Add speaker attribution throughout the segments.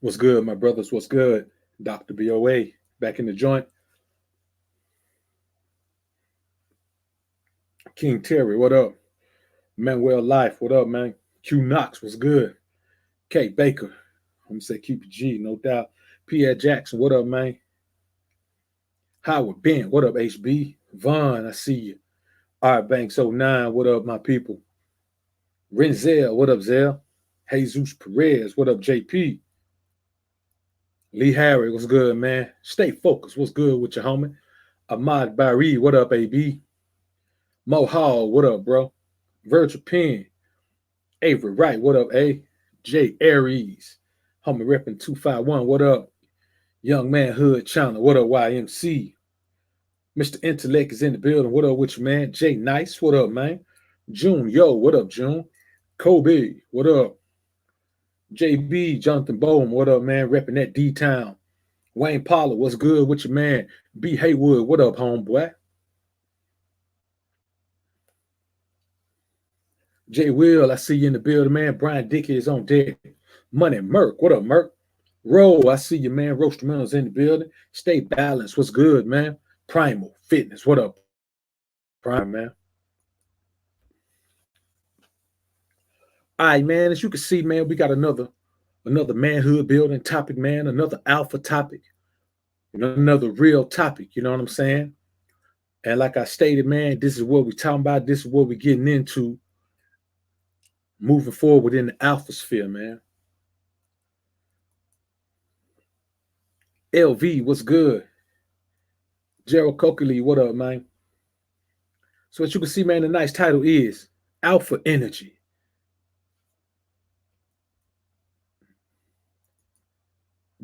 Speaker 1: What's good, my brothers? What's good? Dr. BOA back in the joint. King Terry, what up? Manuel Life, what up, man? Q Knox, what's good? K Baker, I'm gonna say keep it G, no doubt. Pierre Jackson, what up, man? Howard Bent, what up, HB? Vaughn, I see you. All right, Banks '09, what up, my people? Renzel, what up, Zell? Jesus Perez, what up, JP? Lee Harry, what's good, man? Stay focused, what's good with your homie? Ahmad Barry, what up, AB? Mo Hall, what up, bro? Virgil Penn, Avery Wright, what up, A? Jay Aries, homie repping 251, what up? Young Man Hood Channel, what up, YMC? Mr. Intellect is in the building, what up with you, man? Jay Nice, what up, man? June, yo, what up, June? Kobe, what up? JB, Jonathan Bowman, what up, man? Repping that D-Town. Wayne Pollard, what's good with you, man? B. Haywood, what up, homeboy? Jay Will, I see you in the building, man. Brian Dickey is on deck. Money Merk, what up, Merk? Roll, I see you, man. Roastermental's in the building. Stay balanced, what's good, man? Primal Fitness, what up, Prime, man? All right, man. As you can see, man, we got another manhood building topic, man. Another alpha topic. Another real topic. You know what I'm saying? And like I stated, man, this is what we're talking about. This is what we're getting into moving forward within the alpha sphere, man. LV, what's good? Gerald Coakley, what up, man? So as you can see, man, the nice title is Alpha Energy.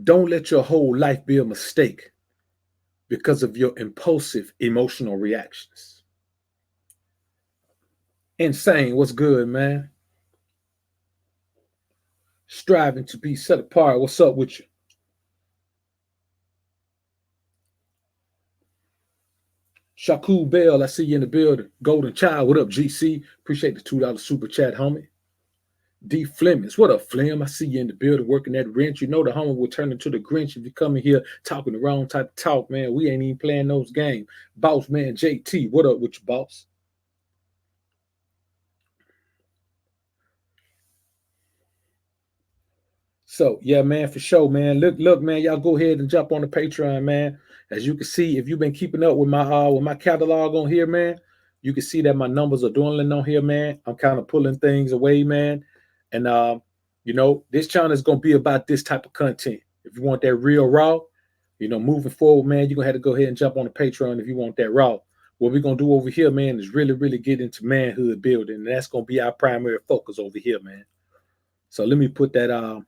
Speaker 1: Don't let your whole life be a mistake because of your impulsive emotional reactions. Insane, what's good, man? Striving to be set apart, what's up with you? Shaku Bell, I see you in the building. Golden Child, what up, GC? Appreciate the $2 super chat, homie. D. Flemings, what up, Flem? I see you in the building working that wrench. You know the homie will turn into the Grinch if you come in here talking the wrong type of talk, man. We ain't even playing those games. Boss man JT, what up with you, boss? So yeah, man, for sure, man. Look, man, y'all go ahead and jump on the Patreon, man. As you can see, if you've been keeping up with my catalog on here, man, you can see that my numbers are dwindling on here, man. I'm kind of pulling things away, man. And this channel is gonna be about this type of content. If you want that real raw, moving forward, man, you're gonna have to go ahead and jump on the Patreon if you want that raw. What we're gonna do over here, man, is really, really get into manhood building, and that's gonna be our primary focus over here, man. So let me put that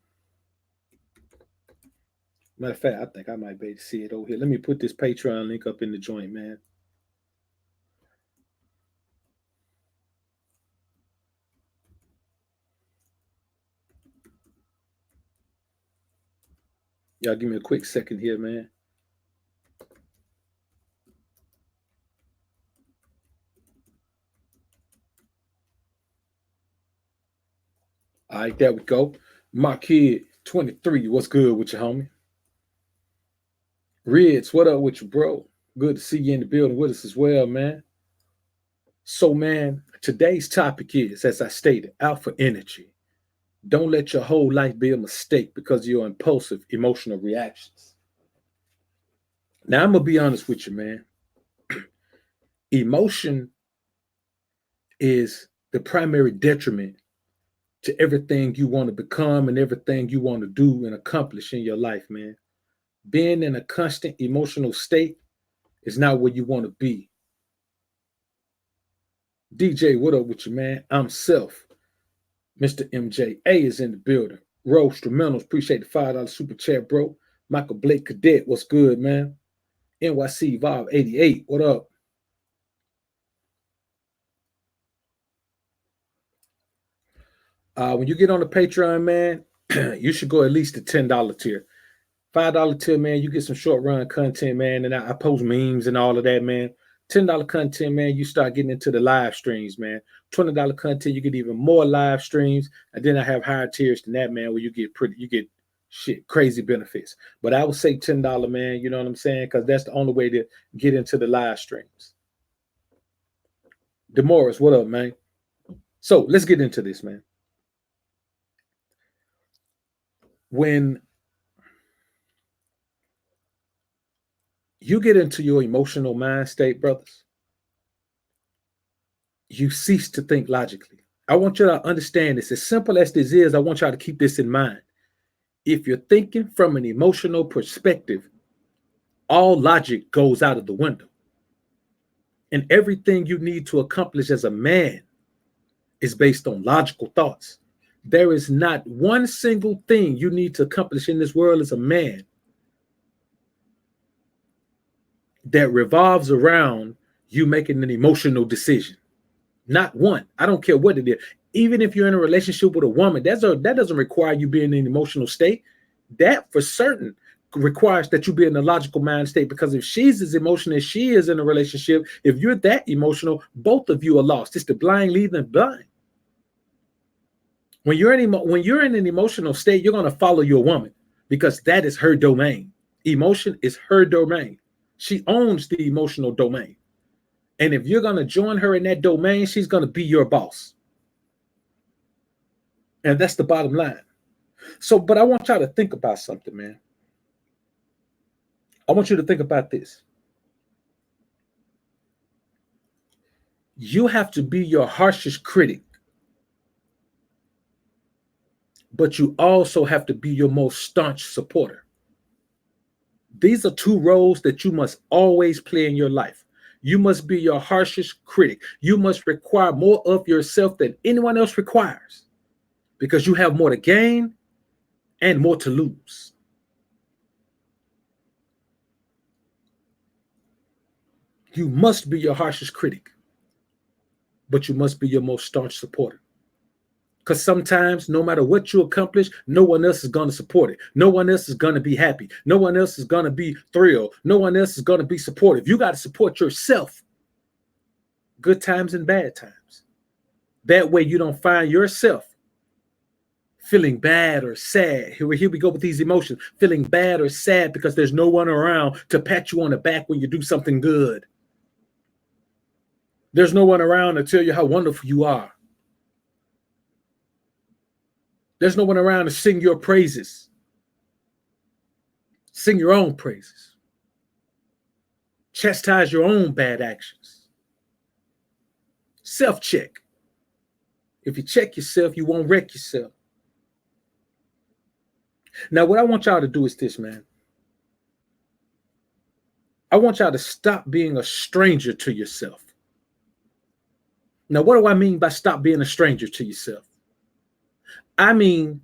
Speaker 1: matter of fact, I think I might be able to see it over here. Let me put this Patreon link up in the joint, man. Y'all give me a quick second here, man. All right, there we go. My kid, 23. What's good with you, homie? Rids, what up with you, bro? Good to see you in the building with us as well, man. So, man, today's topic is, as I stated, alpha energy. Don't let your whole life be a mistake because of your impulsive emotional reactions. Now, I'm going to be honest with you, man. Emotion is the primary detriment to everything you want to become and everything you want to do and accomplish in your life, man. Being in a constant emotional state is not where you want to be. DJ, what up with you, man? I'm Self. Mr. MJA is in the building. Roastermentals, appreciate the $5 super chat, bro. Michael Blake Cadet, what's good, man? NYC Vibe 88, what up? When you get on the Patreon, man, you should go at least the $10 tier. $5 tier, man, you get some short run content, man, and I post memes and all of that, man. $10 content, man, you start getting into the live streams, man. $20 content, you get even more live streams, and then I have higher tiers than that, man, where you get Shit, crazy benefits. But I would say $10, man. You know what I'm saying? Because that's the only way to get into the live streams. Demoris, what up, man? So let's get into this, man. When you get into your emotional mind state, brothers, you cease to think logically. I want you to understand this. As simple as this is, I want y'all to keep this in mind. If you're thinking from an emotional perspective, all logic goes out of the window. And everything you need to accomplish as a man is based on logical thoughts. There is not one single thing you need to accomplish in this world as a man that revolves around you making an emotional decision. Not one. I don't care what it is. Even if you're in a relationship with a woman, that doesn't require you being in an emotional state. That for certain requires that you be in a logical mind state, because if she's as emotional as she is in a relationship, if you're that emotional, both of you are lost. It's the blind leading the blind. When you're in an emotional state, you're going to follow your woman because that is her domain. Emotion is her domain. She owns the emotional domain. And if you're going to join her in that domain, she's going to be your boss. And that's the bottom line. So, but I want y'all to think about something, man. I want you to think about this. You have to be your harshest critic, but you also have to be your most staunch supporter. These are two roles that you must always play in your life. You must be your harshest critic. You must require more of yourself than anyone else requires, because you have more to gain and more to lose. You must be your harshest critic, but you must be your most staunch supporter. Because sometimes, no matter what you accomplish, no one else is going to support it. No one else is going to be happy. No one else is going to be thrilled. No one else is going to be supportive. You got to support yourself, good times and bad times. That way you don't find yourself feeling bad or sad. Here we go with these emotions. Feeling bad or sad because there's no one around to pat you on the back when you do something good. There's no one around to tell you how wonderful you are. There's no one around to sing your praises. Sing your own praises. Chastise your own bad actions. Self-check. If you check yourself, you won't wreck yourself. Now, what I want y'all to do is this, man. I want y'all to stop being a stranger to yourself. Now, what do I mean by stop being a stranger to yourself? I mean,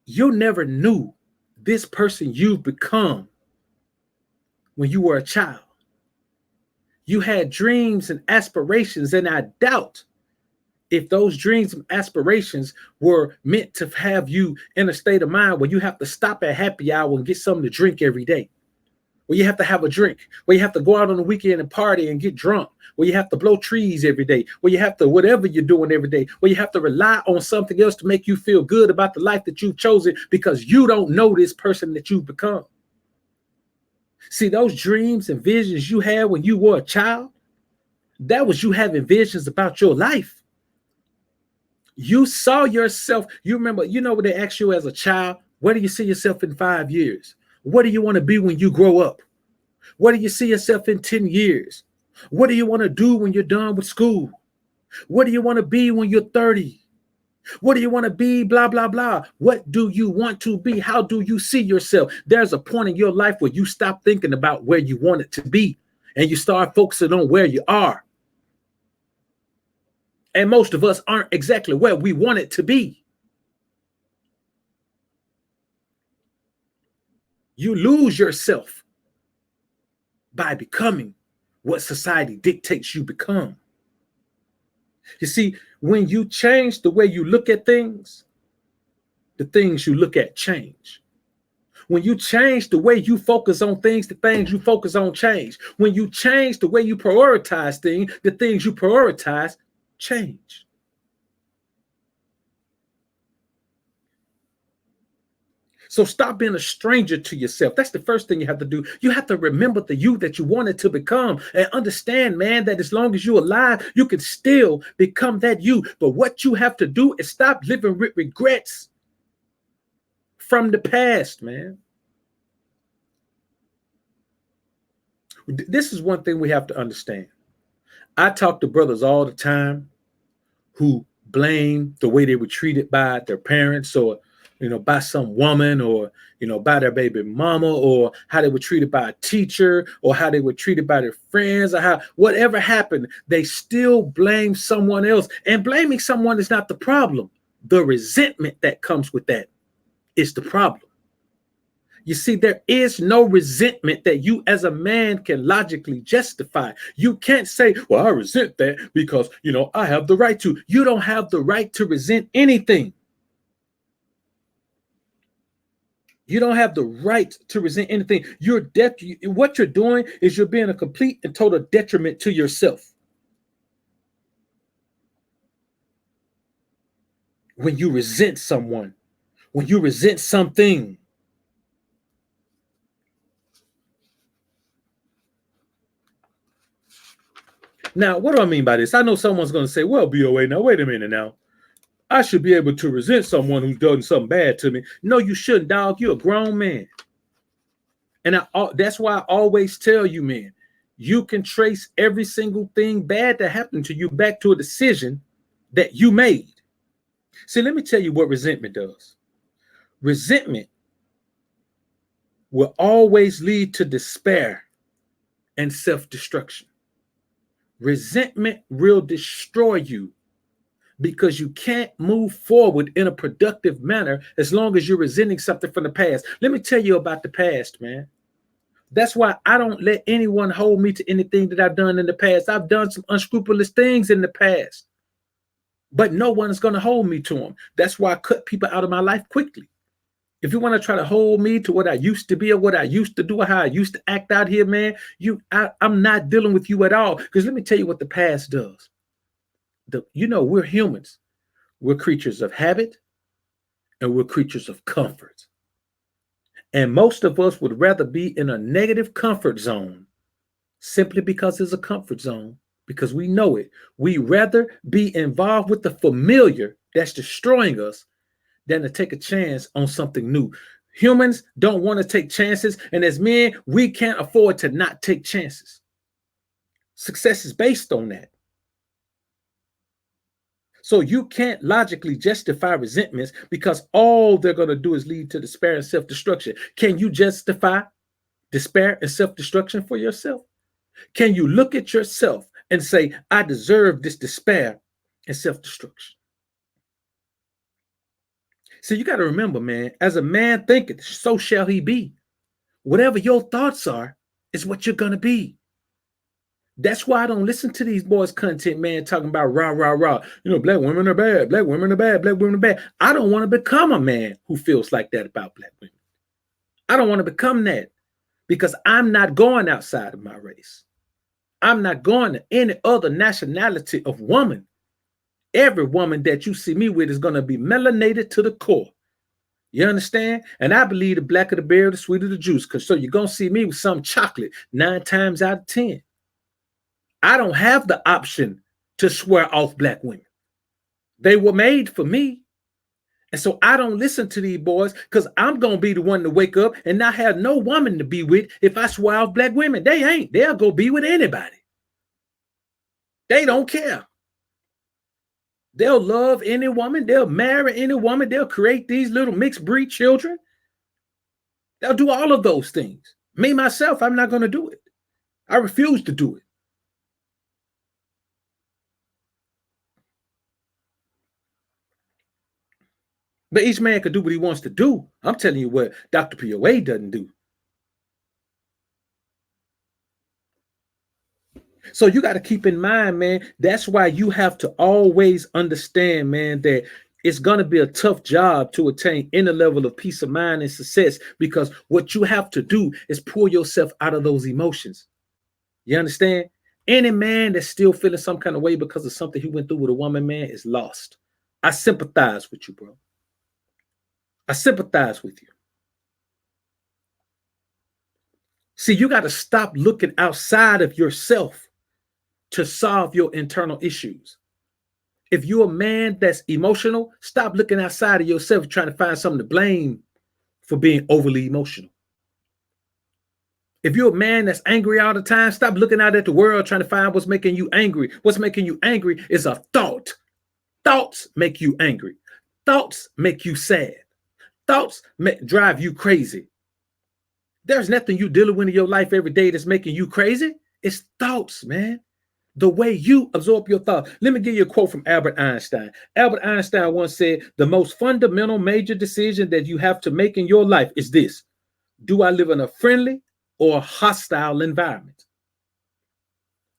Speaker 1: you never knew this person you've become when you were a child. You had dreams and aspirations, and I doubt if those dreams and aspirations were meant to have you in a state of mind where you have to stop at happy hour and get something to drink every day, where you have to have a drink, where you have to go out on the weekend and party and get drunk, where you have to blow trees every day, where you have to whatever you're doing every day, where you have to rely on something else to make you feel good about the life that you've chosen because you don't know this person that you've become. See, those dreams and visions you had when you were a child, that was you having visions about your life. You saw yourself. You remember, what they asked you as a child, where do you see yourself in 5 years? What do you want to be when you grow up? Where do you see yourself in 10 years? What do you want to do when you're done with school? What do you want to be when you're 30? What do you want to be? Blah, blah, blah. What do you want to be? How do you see yourself? There's a point in your life where you stop thinking about where you want it to be and you start focusing on where you are. And most of us aren't exactly where we want it to be. You lose yourself by becoming what society dictates you become. You see, when you change the way you look at things, the things you look at change. When you change the way you focus on things, the things you focus on change. When you change the way you prioritize things, the things you prioritize change. So stop being a stranger to yourself. That's the first thing you have to do. You have to remember the you that you wanted to become and understand, man, that as long as you're alive, you can still become that you. But what you have to do is stop living with regrets from the past, man. This is one thing we have to understand. I talk to brothers all the time who blame the way they were treated by their parents, or by some woman, or by their baby mama, or how they were treated by a teacher, or how they were treated by their friends, or how whatever happened, they still blame someone else. And blaming someone is not the problem. The resentment that comes with that is the problem. You see, there is no resentment that you as a man can logically justify. You can't say, well, I resent that because, I have the right to. You don't have the right to resent anything. You don't have the right to resent anything. What you're doing is you're being a complete and total detriment to yourself. When you resent someone, when you resent something. Now, what do I mean by this? I know someone's going to say, well, BOA, now, wait a minute now. I should be able to resent someone who's done something bad to me. No, you shouldn't, dog. You're a grown man. And that's why I always tell you, man, you can trace every single thing bad that happened to you back to a decision that you made. See, let me tell you what resentment does. Resentment will always lead to despair and self-destruction. Resentment will destroy you because you can't move forward in a productive manner as long as you're resenting something from the past. Let me tell you about the past, man. That's why I don't let anyone hold me to anything that I've done in the past. I've done some unscrupulous things in the past, but no one is going to hold me to them. That's why I cut people out of my life quickly. If you want to try to hold me to what I used to be or what I used to do or how I used to act out here, man, I'm not dealing with you at all. Because let me tell you what the past does. We're humans. We're creatures of habit and we're creatures of comfort. And most of us would rather be in a negative comfort zone simply because it's a comfort zone, because we know it. We rather be involved with the familiar that's destroying us than to take a chance on something new. Humans don't want to take chances. And as men, we can't afford to not take chances. Success is based on that. So you can't logically justify resentments because all they're going to do is lead to despair and self-destruction. Can you justify despair and self-destruction for yourself? Can you look at yourself and say, I deserve this despair and self-destruction? So you got to remember, man, as a man thinketh, so shall he be. Whatever your thoughts are is what you're going to be. That's why I don't listen to these boys' content, man, talking about rah, rah, rah. Black women are bad. Black women are bad. Black women are bad. I don't want to become a man who feels like that about black women. I don't want to become that because I'm not going outside of my race. I'm not going to any other nationality of woman. Every woman that you see me with is going to be melanated to the core. You understand? And I believe the blacker the berry, the sweeter the juice. So you're going to see me with some chocolate 9 times out of 10. I don't have the option to swear off black women. They were made for me. And so I don't listen to these boys because I'm going to be the one to wake up and not have no woman to be with if I swear off black women. They ain't. They'll go be with anybody. They don't care. They'll love any woman. They'll marry any woman. They'll create these little mixed breed children. They'll do all of those things. Me, myself, I'm not going to do it. I refuse to do it. But each man could do what he wants to do. I'm telling you what Dr. POA doesn't do. So you got to keep in mind, man, that's why you have to always understand, man, that it's going to be a tough job to attain any level of peace of mind and success, because what you have to do is pull yourself out of those emotions. You understand? Any man that's still feeling some kind of way because of something he went through with a woman, man, is lost. I sympathize with you, bro. I sympathize with you. See, you got to stop looking outside of yourself to solve your internal issues. If you're a man that's emotional, stop looking outside of yourself trying to find something to blame for being overly emotional. If you're a man that's angry all the time, stop looking out at the world trying to find what's making you angry. What's making you angry is a thought. Thoughts make you angry. Thoughts make you sad. Thoughts drive you crazy. There's nothing you dealing with in your life every day that's making you crazy. It's thoughts, man. The way you absorb your thoughts. Let me give you a quote from Albert Einstein. Albert Einstein once said, the most fundamental major decision that you have to make in your life is this. Do I live in a friendly or a hostile environment?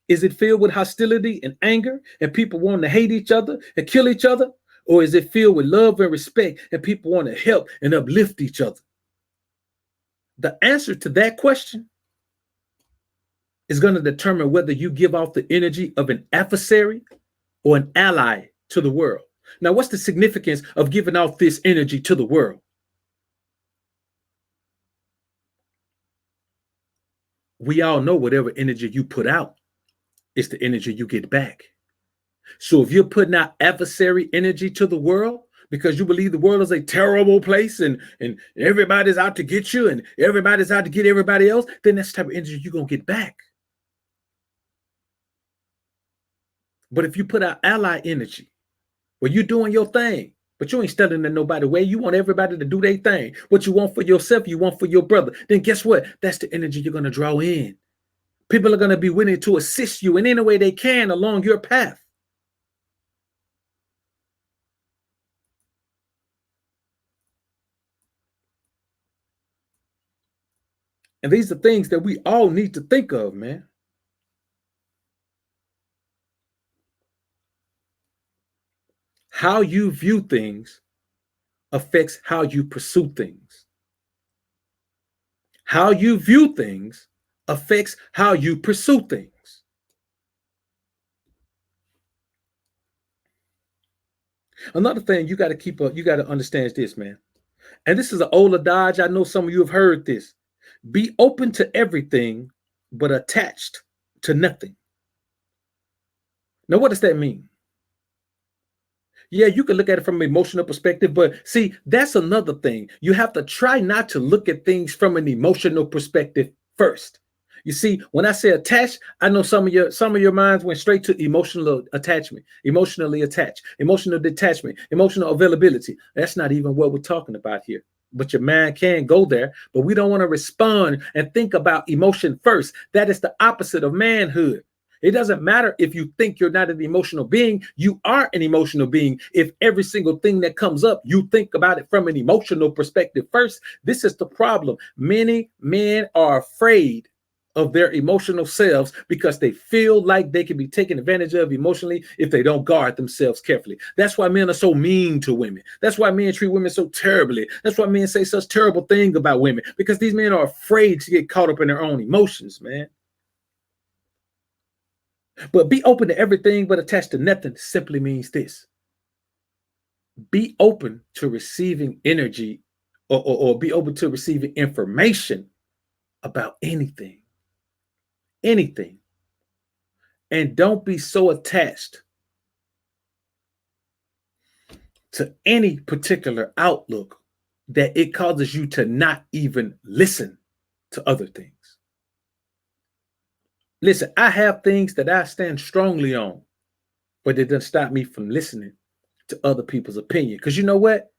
Speaker 1: Is it filled with hostility and anger and people wanting to hate each other and kill each other? Or is it filled with love and respect and people want to help and uplift each other? The answer to that question is going to determine whether you give off the energy of an adversary or an ally to the world. Now, what's the significance of giving off this energy to the world? We all know whatever energy you put out is the energy you get back. So if you're putting out adversary energy to the world because you believe the world is a terrible place and everybody's out to get you and everybody's out to get everybody else, then that's the type of energy you're going to get back. But if you put out ally energy, where you're doing your thing, but you ain't studying in nobody way, you want everybody to do their thing. What you want for yourself, you want for your brother. Then guess what? That's the energy you're going to draw in. People are going to be willing to assist you in any way they can along your path. And these are things that we all need to think of, man. How you view things affects how you pursue things. How you view things affects how you pursue things. Another thing you got to keep up, you got to understand is this, man. And this is an old adage. I know some of you have heard this. Be open to everything, but attached to nothing. Now, what does that mean? Yeah, you can look at it from an emotional perspective, but see, that's another thing. You have to try not to look at things from an emotional perspective first. You see, when I say attached, I know some of your minds went straight to emotional attachment, emotionally attached, emotional detachment, emotional availability. That's not even what we're talking about here. But your mind can go there, but we don't want to respond and think about emotion first. That is the opposite of manhood. It doesn't matter if you think you're not an emotional being. You are an emotional being. If every single thing that comes up, you think about it from an emotional perspective first. This is the problem. Many men are afraid of their emotional selves because they feel like they can be taken advantage of emotionally if they don't guard themselves carefully. That's why men are so mean to women. That's why men treat women so terribly. That's why men say such terrible things about women, because these men are afraid to get caught up in their own emotions, man. But be open to everything but attached to nothing simply means this. Be open to receiving energy or be open to receiving information about anything. Anything. And don't be so attached to any particular outlook that it causes you to not even listen to other things. Listen, I have things that I stand strongly on, but it doesn't stop me from listening to other people's opinion. Because you know what?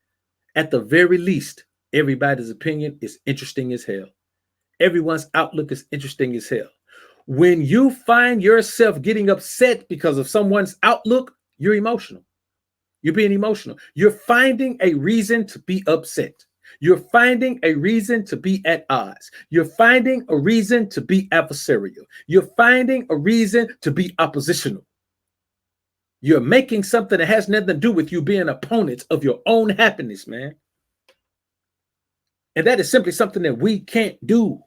Speaker 1: At the very least, everybody's opinion is interesting as hell. Everyone's outlook is interesting as hell. When you find yourself getting upset because of someone's outlook, you're emotional. You're being emotional. You're finding a reason to be upset. You're finding a reason to be at odds. You're finding a reason to be adversarial. You're finding a reason to be oppositional. You're making something that has nothing to do with you being opponents of your own happiness, man. And that is simply something that we can't do.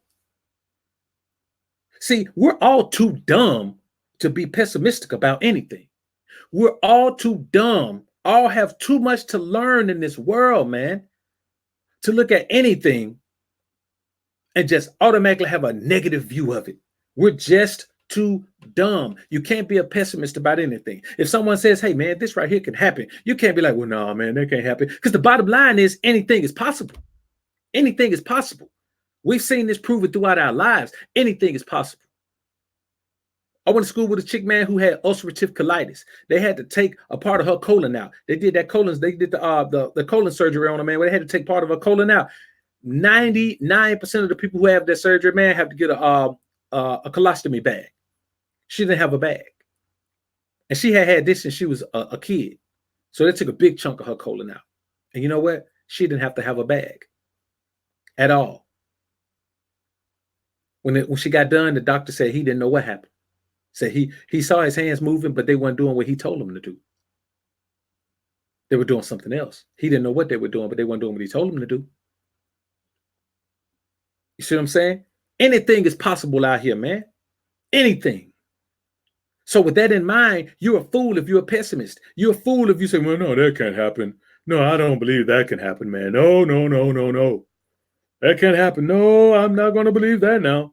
Speaker 1: See, we're all too dumb to be pessimistic about anything. We're all too dumb, all have too much to learn in this world, man, to look at anything and just automatically have a negative view of it. We're just too dumb. You can't be a pessimist about anything. If someone says, hey, man, this right here can happen, you can't be like, well, no, man, that can't happen. Because the bottom line is anything is possible. Anything is possible. We've seen this proven throughout our lives. Anything is possible. I went to school with a chick, man, who had ulcerative colitis. They had to take a part of her colon out. They did that colon. They did the colon surgery on her, man, where they had to take part of her colon out. 99% of the people who have that surgery, man, have to get a colostomy bag. She didn't have a bag. And she had this since she was a kid. So they took a big chunk of her colon out. And you know what? She didn't have to have a bag at all. When she got done, the doctor said he didn't know what happened. Said he saw his hands moving, but they weren't doing what he told them to do. They were doing something else. He didn't know what they were doing, but they weren't doing what he told them to do. You see what I'm saying? Anything is possible out here, man. Anything. So with that in mind, you're a fool if you're a pessimist. You're a fool if you say, well, no, that can't happen. No, I don't believe that can happen, man. No, no, no, no, no. That can't happen. No, I'm not going to believe that now.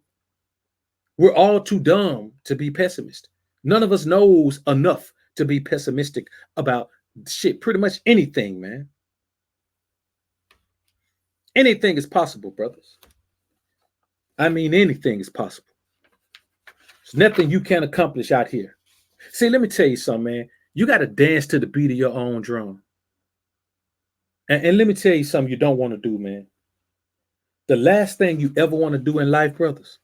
Speaker 1: We're all too dumb to be pessimist. None of us knows enough to be pessimistic about shit, pretty much anything, man. Anything is possible, brothers. I mean, anything is possible. There's nothing you can't accomplish out here. See, let me tell you something, man. You got to dance to the beat of your own drum. And let me tell you something you don't want to do, man. The last thing you ever want to do in life, brothers,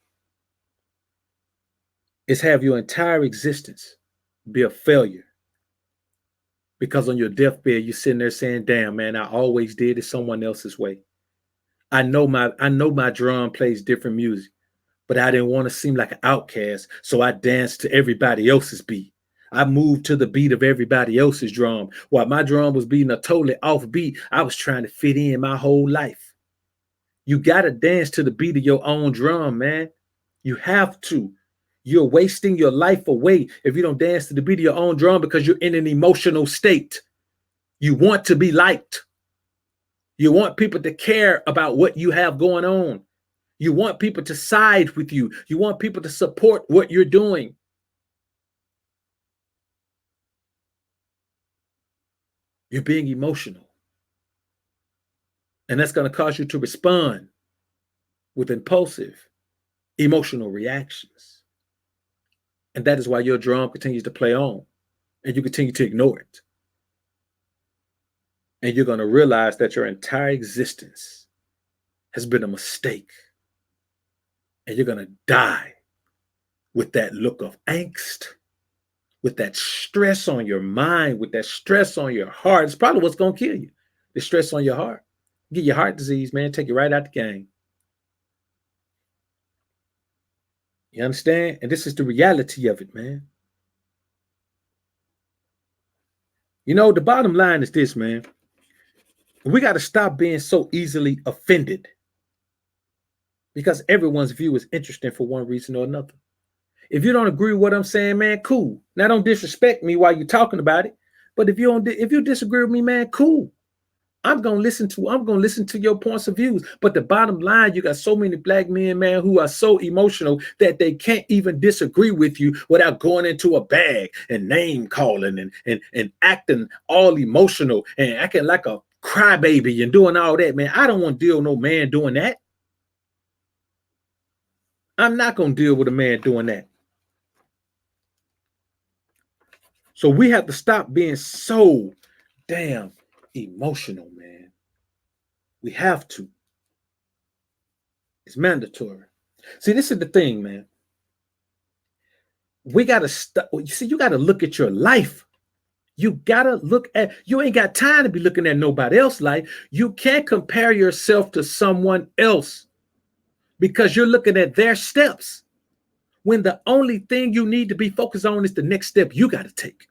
Speaker 1: is have your entire existence be a failure. Because on your deathbed, you're sitting there saying, damn, man, I always did it someone else's way. I know my drum plays different music, but I didn't want to seem like an outcast, so I danced to everybody else's beat. I moved to the beat of everybody else's drum. While my drum was beating a totally off beat, I was trying to fit in my whole life. You got to dance to the beat of your own drum, man. You have to. You're wasting your life away if you don't dance to the beat of your own drum because you're in an emotional state. You want to be liked. You want people to care about what you have going on. You want people to side with you. You want people to support what you're doing. You're being emotional. And that's going to cause you to respond with impulsive, emotional reactions. And that is why your drum continues to play on and you continue to ignore it. And you're going to realize that your entire existence has been a mistake. And you're going to die with that look of angst, with that stress on your mind, with that stress on your heart. It's probably what's going to kill you. The stress on your heart. Get your heart disease, man. Take you right out the game. You understand? And this is the reality of it, man. You know, the bottom line is this, man. We got to stop being so easily offended because everyone's view is interesting for one reason or another. If you don't agree with what I'm saying, man, cool. Now don't disrespect me while you're talking about it. But if you disagree with me, man, cool. I'm gonna listen to your points of views. But the bottom line, you got so many black men, man, who are so emotional that they can't even disagree with you without going into a bag and name calling and acting all emotional and acting like a crybaby and doing all that, man. I don't want to deal with no man doing that. I'm not gonna deal with a man doing that. So we have to stop being so damn emotional, man. We have to. It's mandatory. See, this is the thing, man. We got to stop. You see, you got to look at your life. You got to look at, you ain't got time to be looking at nobody else's life. You can't compare yourself to someone else because you're looking at their steps when the only thing you need to be focused on is the next step you got to take.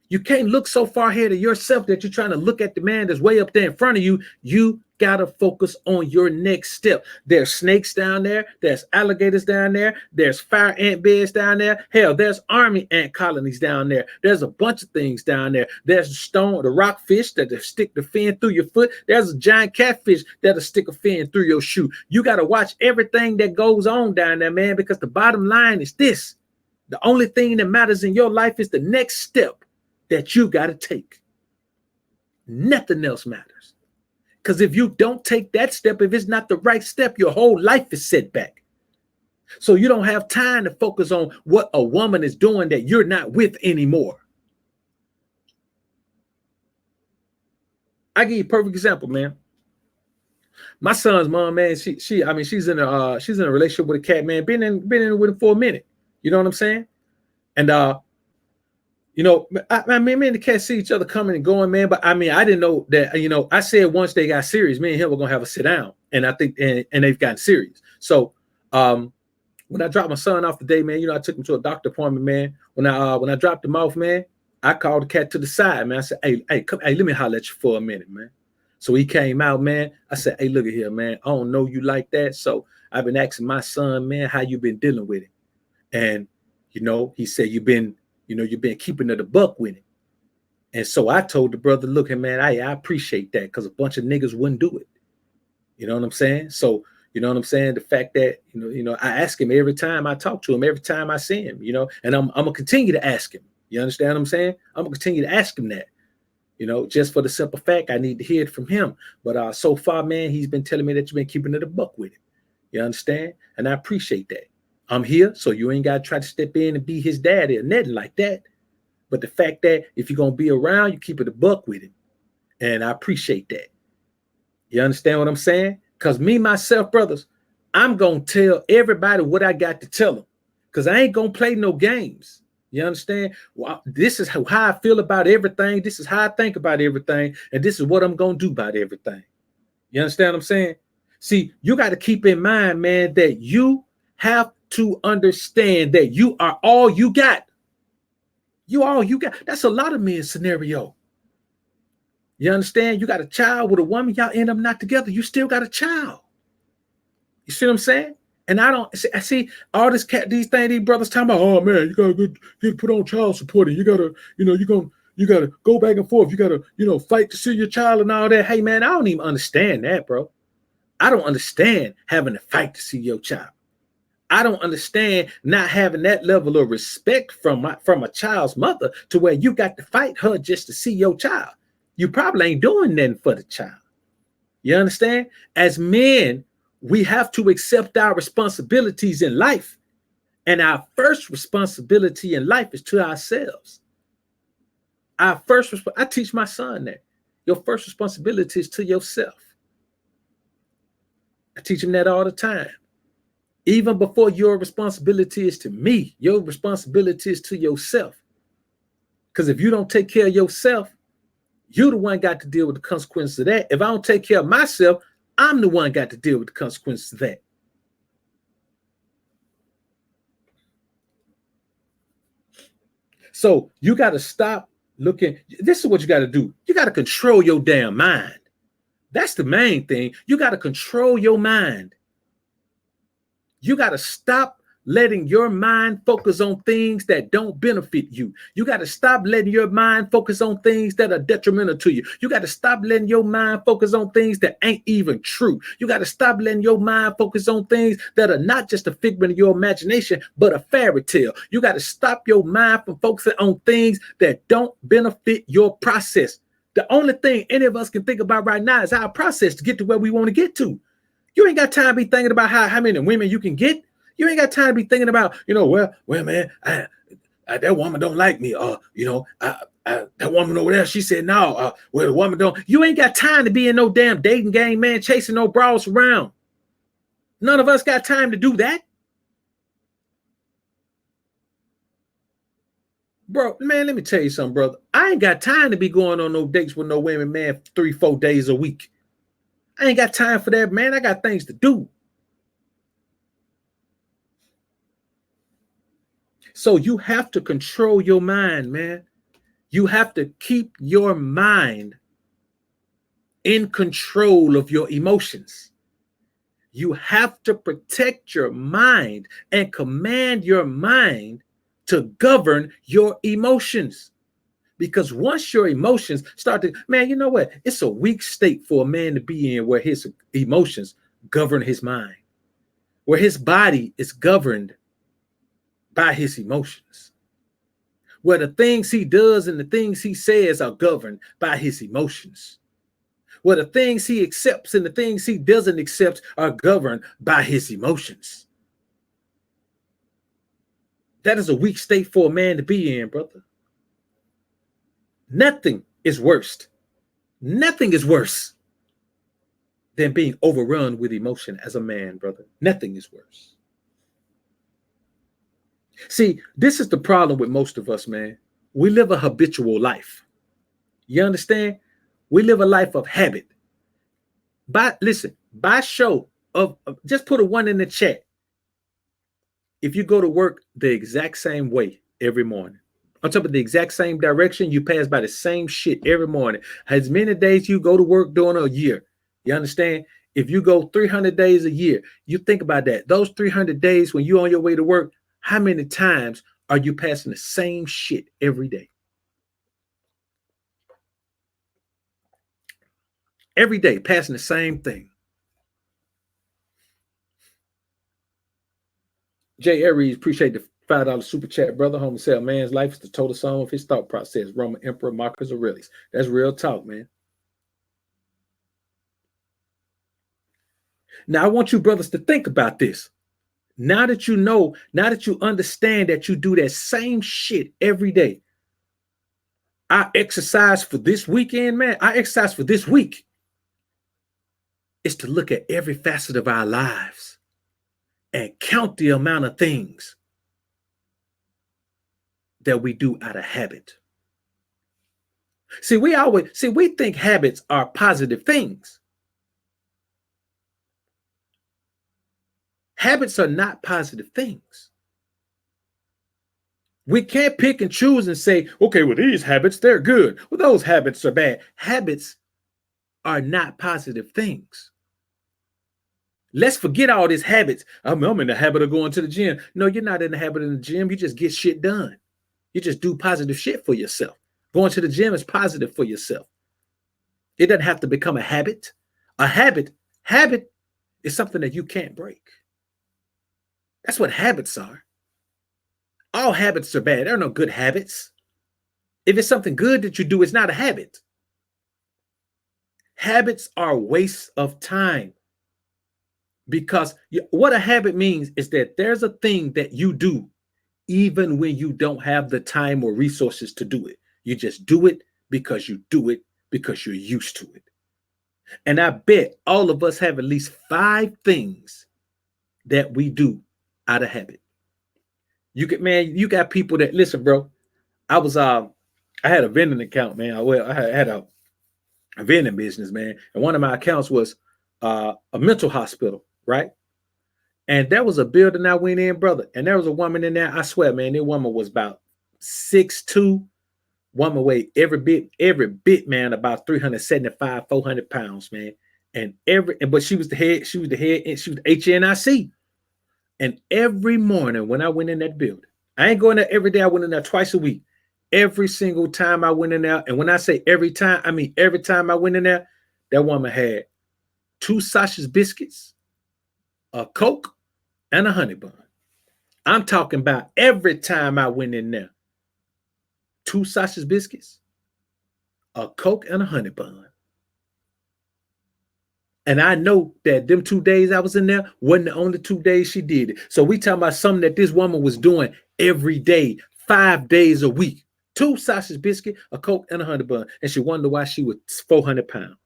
Speaker 1: You can't look so far ahead of yourself that you're trying to look at the man that's way up there in front of you. You gotta focus on your next step. There's snakes down there, there's alligators down there, there's fire ant beds down there. Hell, there's army ant colonies down there. There's a bunch of things down there. There's the rockfish that'll stick the fin through your foot. There's a giant catfish that'll stick a fin through your shoe. You gotta watch everything that goes on down there, man, because the bottom line is this: the only thing that matters in your life is the next step that you gotta take. Nothing else matters. Because if you don't take that step, if it's not the right step, your whole life is set back. So you don't have time to focus on what a woman is doing that you're not with anymore. I give you a perfect example, man. My son's mom, man, she's in a relationship with a cat, man. Been in with him for a minute. You know what I'm saying? And you know, I mean, me and the cat see each other coming and going, man. But I mean, I didn't know that, you know, I said once they got serious, me and him were going to have a sit down. And I think, and they've gotten serious. So when I dropped my son off today, man, you know, I took him to a doctor appointment, man. When I dropped him off, man, I called the cat to the side, man. I said, hey, let me holler at you for a minute, man. So he came out, man. I said, hey, look at here, man. I don't know you like that. So I've been asking my son, man, how you been dealing with it? And, you know, he said, you've been keeping it a buck with him. And so I told the brother, look, man, I appreciate that, because a bunch of niggas wouldn't do it. You know what I'm saying? So, you know what I'm saying? The fact that, you know, I ask him every time I talk to him, every time I see him, you know, and I'm going to continue to ask him. You understand what I'm saying? I'm going to continue to ask him that, you know, just for the simple fact I need to hear it from him. But so far, man, he's been telling me that you've been keeping it a buck with him. You understand? And I appreciate that. I'm here, so you ain't got to try to step in and be his daddy or nothing like that. But the fact that if you're going to be around, you keep it a buck with him. And I appreciate that. You understand what I'm saying? Because me, myself, brothers, I'm going to tell everybody what I got to tell them. Because I ain't going to play no games. You understand? Well, this is how I feel about everything. This is how I think about everything. And this is what I'm going to do about everything. You understand what I'm saying? See, you got to keep in mind, man, that you have to understand that you are all you got. You all you got. That's a lot of men's scenario. You understand? You got a child with a woman, y'all end up not together. You still got a child. You see what I'm saying? And I see all these things these brothers talking about, oh man, you gotta get put on child support, and you gotta, you know, you gotta go back and forth. You gotta, you know, fight to see your child and all that. Hey man, I don't even understand that, bro. I don't understand having to fight to see your child. I don't understand not having that level of respect from a child's mother to where you got to fight her just to see your child. You probably ain't doing nothing for the child. You understand? As men, we have to accept our responsibilities in life. And our first responsibility in life is to ourselves. I teach my son that. Your first responsibility is to yourself. I teach him that all the time. Even before your responsibility is to me, your responsibility is to yourself. Because if you don't take care of yourself, you're the one got to deal with the consequences of that. If I don't take care of myself, I'm the one got to deal with the consequences of that. So you got to stop looking. This is what you got to do. You got to control your damn mind. That's the main thing. You got to control your mind. You got to stop letting your mind focus on things that don't benefit you. You got to stop letting your mind focus on things that are detrimental to you. You got to stop letting your mind focus on things that ain't even true. You got to stop letting your mind focus on things that are not just a figment of your imagination, but a fairy tale. You got to stop your mind from focusing on things that don't benefit your process. The only thing any of us can think about right now is our process to get to where we want to get to. You ain't got time to be thinking about how many women you can get. You ain't got time to be thinking about, you know, well, man, that woman don't like me. You know, that woman over there, she said no. Well, the woman don't. You ain't got time to be in no damn dating game, man, chasing no bras around. None of us got time to do that. Bro, man, let me tell you something, brother. I ain't got time to be going on no dates with no women, man, 3-4 days a week. I ain't got time for that, man. I got things to do. So you have to control your mind, man. You have to keep your mind in control of your emotions. You have to protect your mind and command your mind to govern your emotions. Because once your emotions start to, man, you know what? It's a weak state for a man to be in where his emotions govern his mind, where his body is governed by his emotions, where the things he does and the things he says are governed by his emotions, where the things he accepts and the things he doesn't accept are governed by his emotions. That is a weak state for a man to be in, brother. Nothing is worse. Nothing is worse than being overrun with emotion as a man, brother. Nothing is worse. See, this is the problem with most of us, man. We live a habitual life. You understand? We live a life of habit. By show of just put a 1 in the chat if you go to work the exact same way every morning. On top of the exact same direction, you pass by the same shit every morning. As many days you go to work during a year. You understand? If you go 300 days a year, you think about that. Those 300 days when you're on your way to work, how many times are you passing the same shit every day? Every day, passing the same thing. Jay Aries, appreciate the $5 super chat, brother. Home say a man's life is the total sum of his thought process. Roman Emperor Marcus Aurelius. That's real talk, man. Now, I want you brothers to think about this. Now that you know, now that you understand that you do that same shit every day. I exercise for this weekend, man. I exercise for this week. Is to look at every facet of our lives and count the amount of things that we do out of habit. See, we think habits are positive things. Habits are not positive things. We can't pick and choose and say, okay, well, these habits, they're good. Well, those habits are bad. Habits are not positive things. Let's forget all these habits. I'm in the habit of going to the gym. No, you're not in the habit of the gym. You just get shit done. You just do positive shit for yourself. Going to the gym is positive for yourself. It doesn't have to become a habit. A habit is something that you can't break. That's what habits are. All habits are bad. There are no good habits. If it's something good that you do, it's not a habit. Habits are wastes of time. Because what a habit means is that there's a thing that you do even when you don't have the time or resources to do it. You just do it because you do it because you're used to it. And I bet all of us have at least 5 things that we do out of habit. You got people that listen, bro. I had a vending account, man. I had a vending business, man. And one of my accounts was a mental hospital, right? And there was a building I went in, brother. And there was a woman in there. I swear, man, that woman was about 6'2". Woman weighed every bit, man, about 375, 400 pounds, man. But she was the head, and she was the HNIC. And every morning when I went in that building, I ain't going there every day. I went in there twice a week. Every single time I went in there, and when I say every time, I mean every time I went in there, that woman had 2 sausage biscuits, a Coke, and a honey bun. I'm talking about every time I went in there. 2 sausage biscuits, a Coke, and a honey bun. And I know that them 2 days I was in there wasn't the only 2 days she did it. So we talking about something that this woman was doing every day, 5 days a week. 2 sausage biscuits, a Coke, and a honey bun. And she wondered why she was 400 pounds.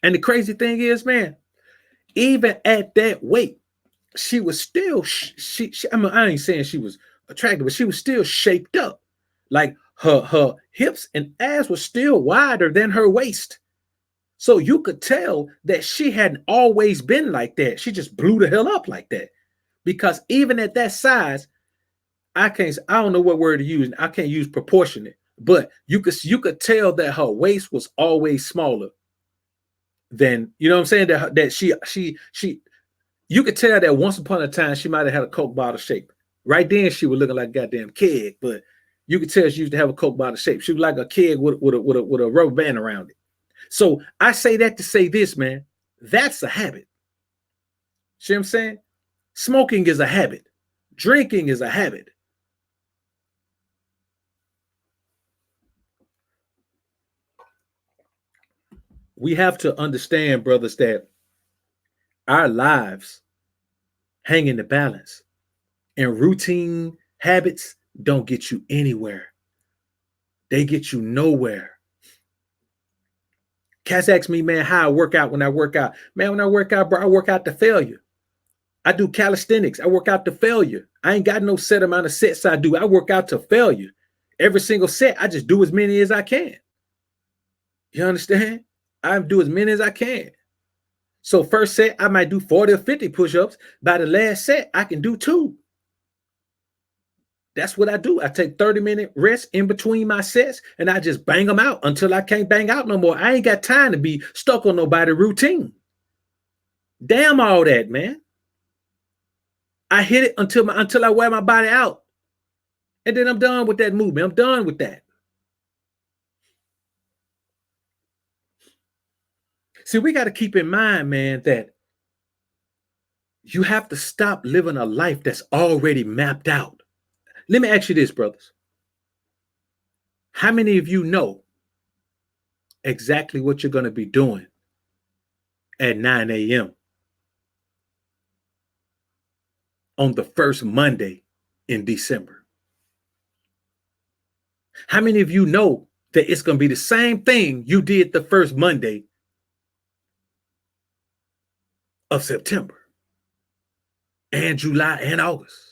Speaker 1: And the crazy thing is, man, even at that weight, she was still, I ain't saying she was attractive, but she was still shaped up. Like her hips and ass was still wider than her waist. So you could tell that she hadn't always been like that. She just blew the hell up like that. Because even at that size, I don't know what word to use. I can't use proportionate. But you could tell that her waist was always smaller than, you know what I'm saying, that she you could tell that once upon a time she might have had a Coke bottle shape. Right then she was looking like a goddamn keg, but you could tell she used to have a Coke bottle shape. She was like a keg with a rubber band around it. So I say that to say this, man. That's a habit. See what I'm saying? Smoking is a habit. Drinking is a habit. We have to understand, brothers, that our lives hang in the balance, and routine habits don't get you anywhere. They get you nowhere. Cats ask me, man, how I work out when I work out. Man, when I work out, bro, I work out to failure. I do calisthenics. I work out to failure. I ain't got no set amount of sets I do. I work out to failure. Every single set, I just do as many as I can. You understand? I do as many as I can. So first set, I might do 40 or 50 push-ups. By the last set, I can do 2. That's what I do. I take 30-minute rest in between my sets, and I just bang them out until I can't bang out no more. I ain't got time to be stuck on nobody routine. Damn all that, man. I hit it until I wear my body out. And then I'm done with that movement. I'm done with that. See, we got to keep in mind, man, that you have to stop living a life that's already mapped out. Let me ask you this, brothers. How many of you know exactly what you're going to be doing at 9 a.m. on the first Monday in December? How many of you know that it's going to be the same thing you did the first Monday of September and July and August?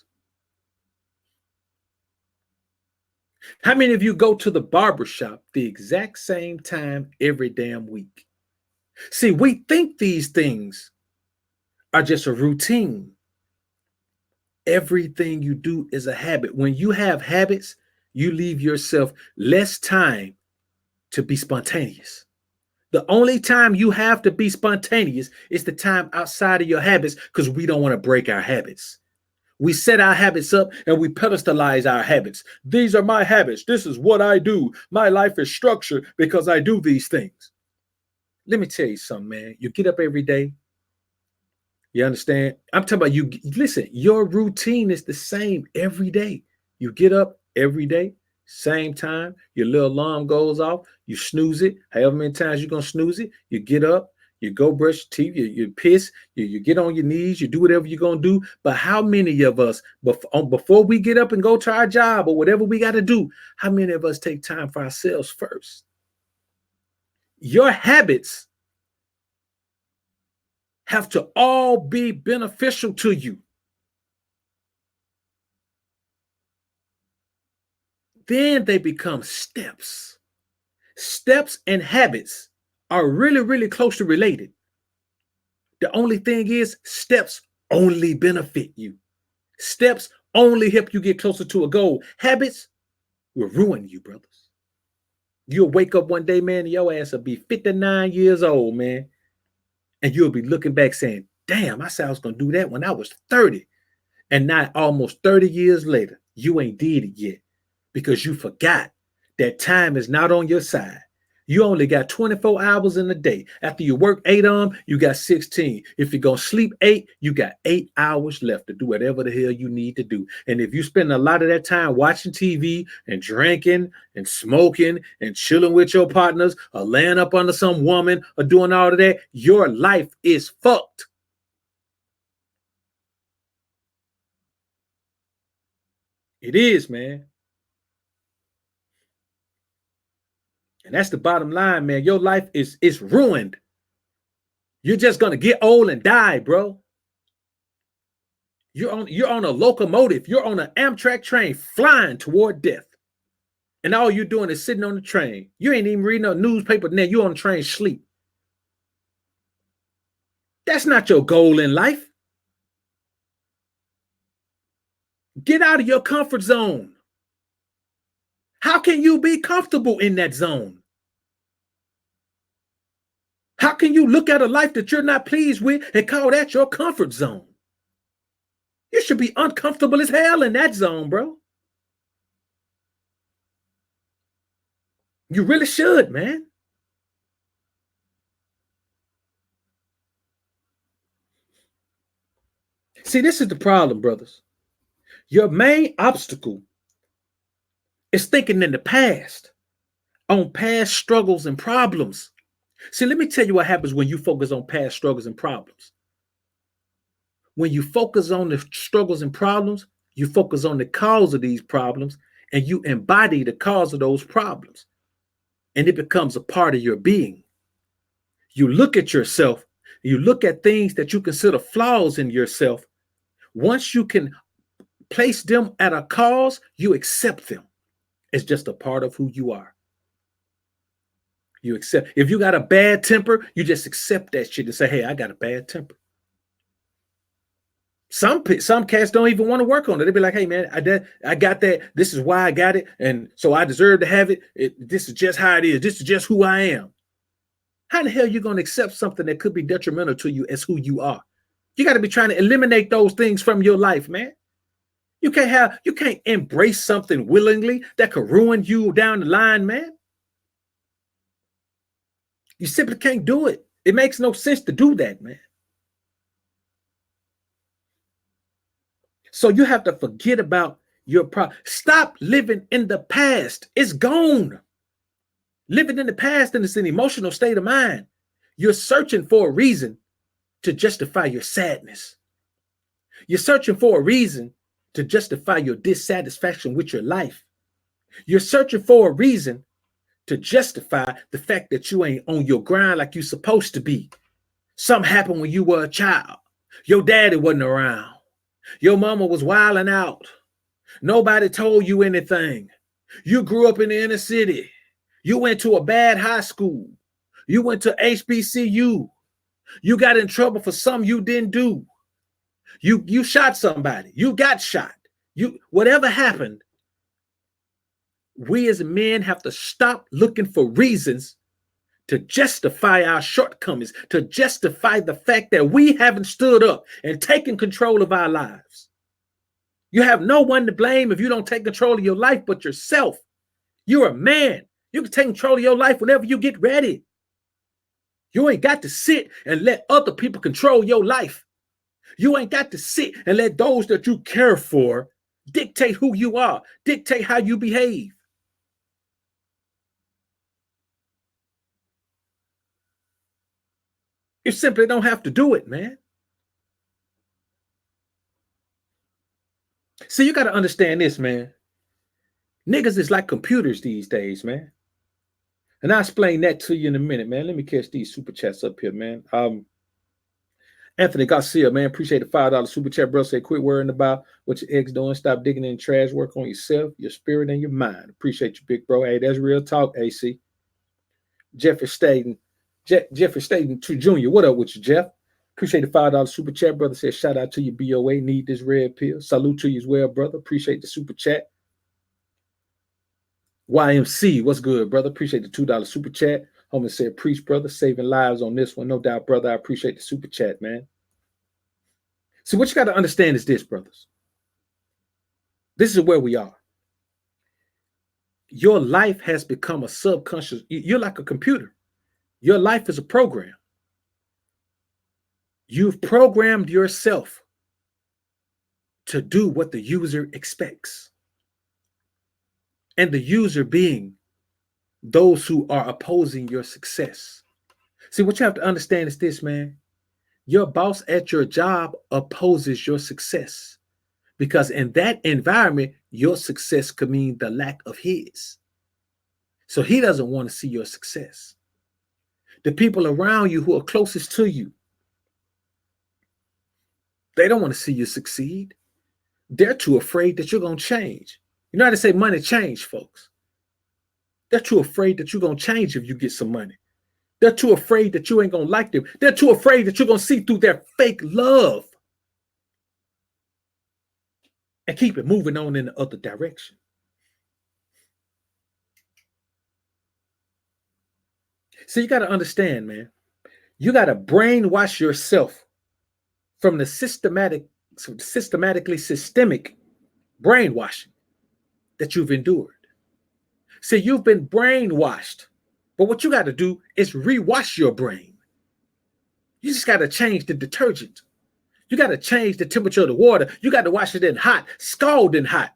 Speaker 1: How many of you go to the barbershop the exact same time every damn week? See, we think these things are just a routine. Everything you do is a habit. When you have habits, you leave yourself less time to be spontaneous. The only time you have to be spontaneous is the time outside of your habits, because we don't want to break our habits. We set our habits up and we pedestalize our habits. These are my habits. This is what I do. My life is structured because I do these things. Let me tell you something, man. You get up every day. You understand? I'm talking about you. Listen, your routine is the same every day. You get up every day, same time. Your little alarm goes off. You snooze it. However many times you're going to snooze it. You get up. You go brush your teeth. You piss. You get on your knees. You do whatever you're going to do. But how many of us, before we get up and go to our job or whatever we got to do, how many of us take time for ourselves first? Your habits have to all be beneficial to you. Then they become steps. Steps and habits are really, really closely related. The only thing is, steps only benefit you. Steps only help you get closer to a goal. Habits will ruin you, brothers. You'll wake up one day, man, and your ass will be 59 years old, man. And you'll be looking back saying, damn, I said I was going to do that when I was 30. And now almost 30 years later, you ain't did it yet because you forgot that time is not on your side. You only got 24 hours in a day. After you work 8 of them, you got 16. If you're going to sleep 8, you got 8 hours left to do whatever the hell you need to do. And if you spend a lot of that time watching TV and drinking and smoking and chilling with your partners or laying up under some woman or doing all of that, your life is fucked. It is, man. And that's the bottom line, man. Your life is ruined. You're just gonna get old and die, bro. You're on a locomotive. You're on an Amtrak train flying toward death. And all you're doing is sitting on the train. You ain't even reading a newspaper. Now you're on the train sleep. That's not your goal in life. Get out of your comfort zone. How can you be comfortable in that zone? How can you look at a life that you're not pleased with and call that your comfort zone? You should be uncomfortable as hell in that zone, bro. You really should, man. See, this is the problem, brothers. Your main obstacle is thinking in the past, on past struggles and problems. See, let me tell you what happens when you focus on past struggles and problems. When you focus on the struggles and problems, you focus on the cause of these problems and you embody the cause of those problems. And it becomes a part of your being. You look at yourself, you look at things that you consider flaws in yourself. Once you can place them at a cause, you accept them. It's just a part of who you are. You accept. If you got a bad temper, you just accept that shit and say, hey, I got a bad temper. Some cats don't even want to work on it. They be like, hey, man, I got that. This is why I got it. And so I deserve to have it. This is just how it is. This is just who I am. How the hell are you going to accept something that could be detrimental to you as who you are? You got to be trying to eliminate those things from your life, man. You can't embrace something willingly that could ruin you down the line, man. You simply can't do it. It makes no sense to do that, man. So you have to forget about your problem. Stop living in the past. It's gone. Living in the past, and it's an emotional state of mind. You're searching for a reason to justify your sadness. You're searching for a reason to justify your dissatisfaction with your life. You're searching for a reason to justify the fact that you ain't on your grind like you're supposed to be. Something happened when you were a child. Your daddy wasn't around. Your mama was wilding out. Nobody told you anything. You grew up in the inner city. You went to a bad high school. You went to HBCU. You got in trouble for something you didn't do. You shot somebody. You got shot. Whatever happened, we as men have to stop looking for reasons to justify our shortcomings, to justify the fact that we haven't stood up and taken control of our lives. You have no one to blame if you don't take control of your life but yourself. You're a man. You can take control of your life whenever you get ready. You ain't got to sit and let other people control your life. You ain't got to sit and let those that you care for dictate who you are, dictate how you behave. You simply don't have to do it, man. See, you got to understand this, man. Niggas is like computers these days, man. And I'll explain that to you in a minute, man. Let me catch these super chats up here, man. Anthony Garcia, man, appreciate the $5 super chat, bro. Say, quit worrying about what your ex doing. Stop digging in trash. Work on yourself, your spirit, and your mind. Appreciate you, big bro. Hey, that's real talk, AC. Jeffrey Staten, Jeffrey Staten Jr. What up with you, Jeff? Appreciate the $5 super chat, brother. Says, shout out to you, BOA. Need this red pill. Salute to you as well, brother. Appreciate the super chat. YMC, what's good, brother? Appreciate the $2 super chat. Homie said, preach, brother. Saving lives on this one. No doubt, brother. I appreciate the super chat, man. See, what you got to understand is this, brothers. This is where we are. Your life has become a subconscious. You're like a computer. Your life is a program. You've programmed yourself to do what the user expects. And the user being those who are opposing your success. See, what you have to understand is this, man. Your boss at your job opposes your success because in that environment, your success could mean the lack of his. So he doesn't want to see your success. The people around you who are closest to you, they don't want to see you succeed. They're too afraid that you're going to change. You know how to say money change, folks. They're too afraid that you're going to change if you get some money. They're too afraid that you ain't going to like them. They're too afraid that you're going to see through their fake love and keep it moving on in the other direction. So you got to understand, man, you got to brainwash yourself from the systemic brainwashing that you've endured. See, you've been brainwashed, but what you got to do is rewash your brain. You just got to change the detergent. You got to change the temperature of the water. You got to wash it in hot, scalding hot.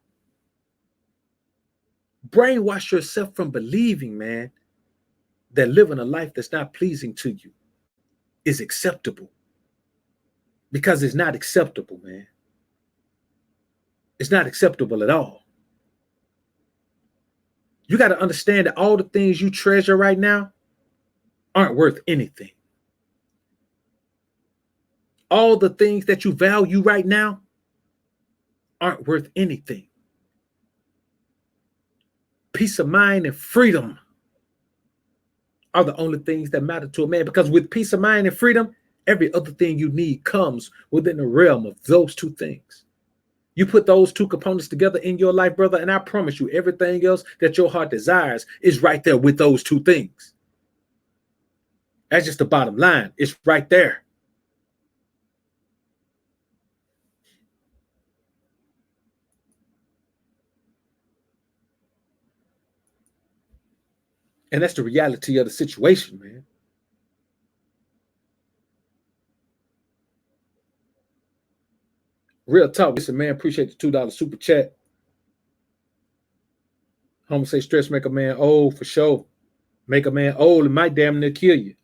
Speaker 1: Brainwash yourself from believing, man, that living a life that's not pleasing to you is acceptable. Because it's not acceptable, man. It's not acceptable at all. You got to understand that all the things you treasure right now aren't worth anything. All the things that you value right now aren't worth anything. Peace of mind and freedom are the only things that matter to a man, because with peace of mind and freedom, every other thing you need comes within the realm of those two things. You put those two components together in your life, brother, and I promise you, everything else that your heart desires is right there with those two things. That's just the bottom line. It's right there. And that's the reality of the situation, man. Real talk. Listen, man, appreciate the $2 super chat. Homer say stress make a man old, for sure. Make a man old, it might damn near kill you.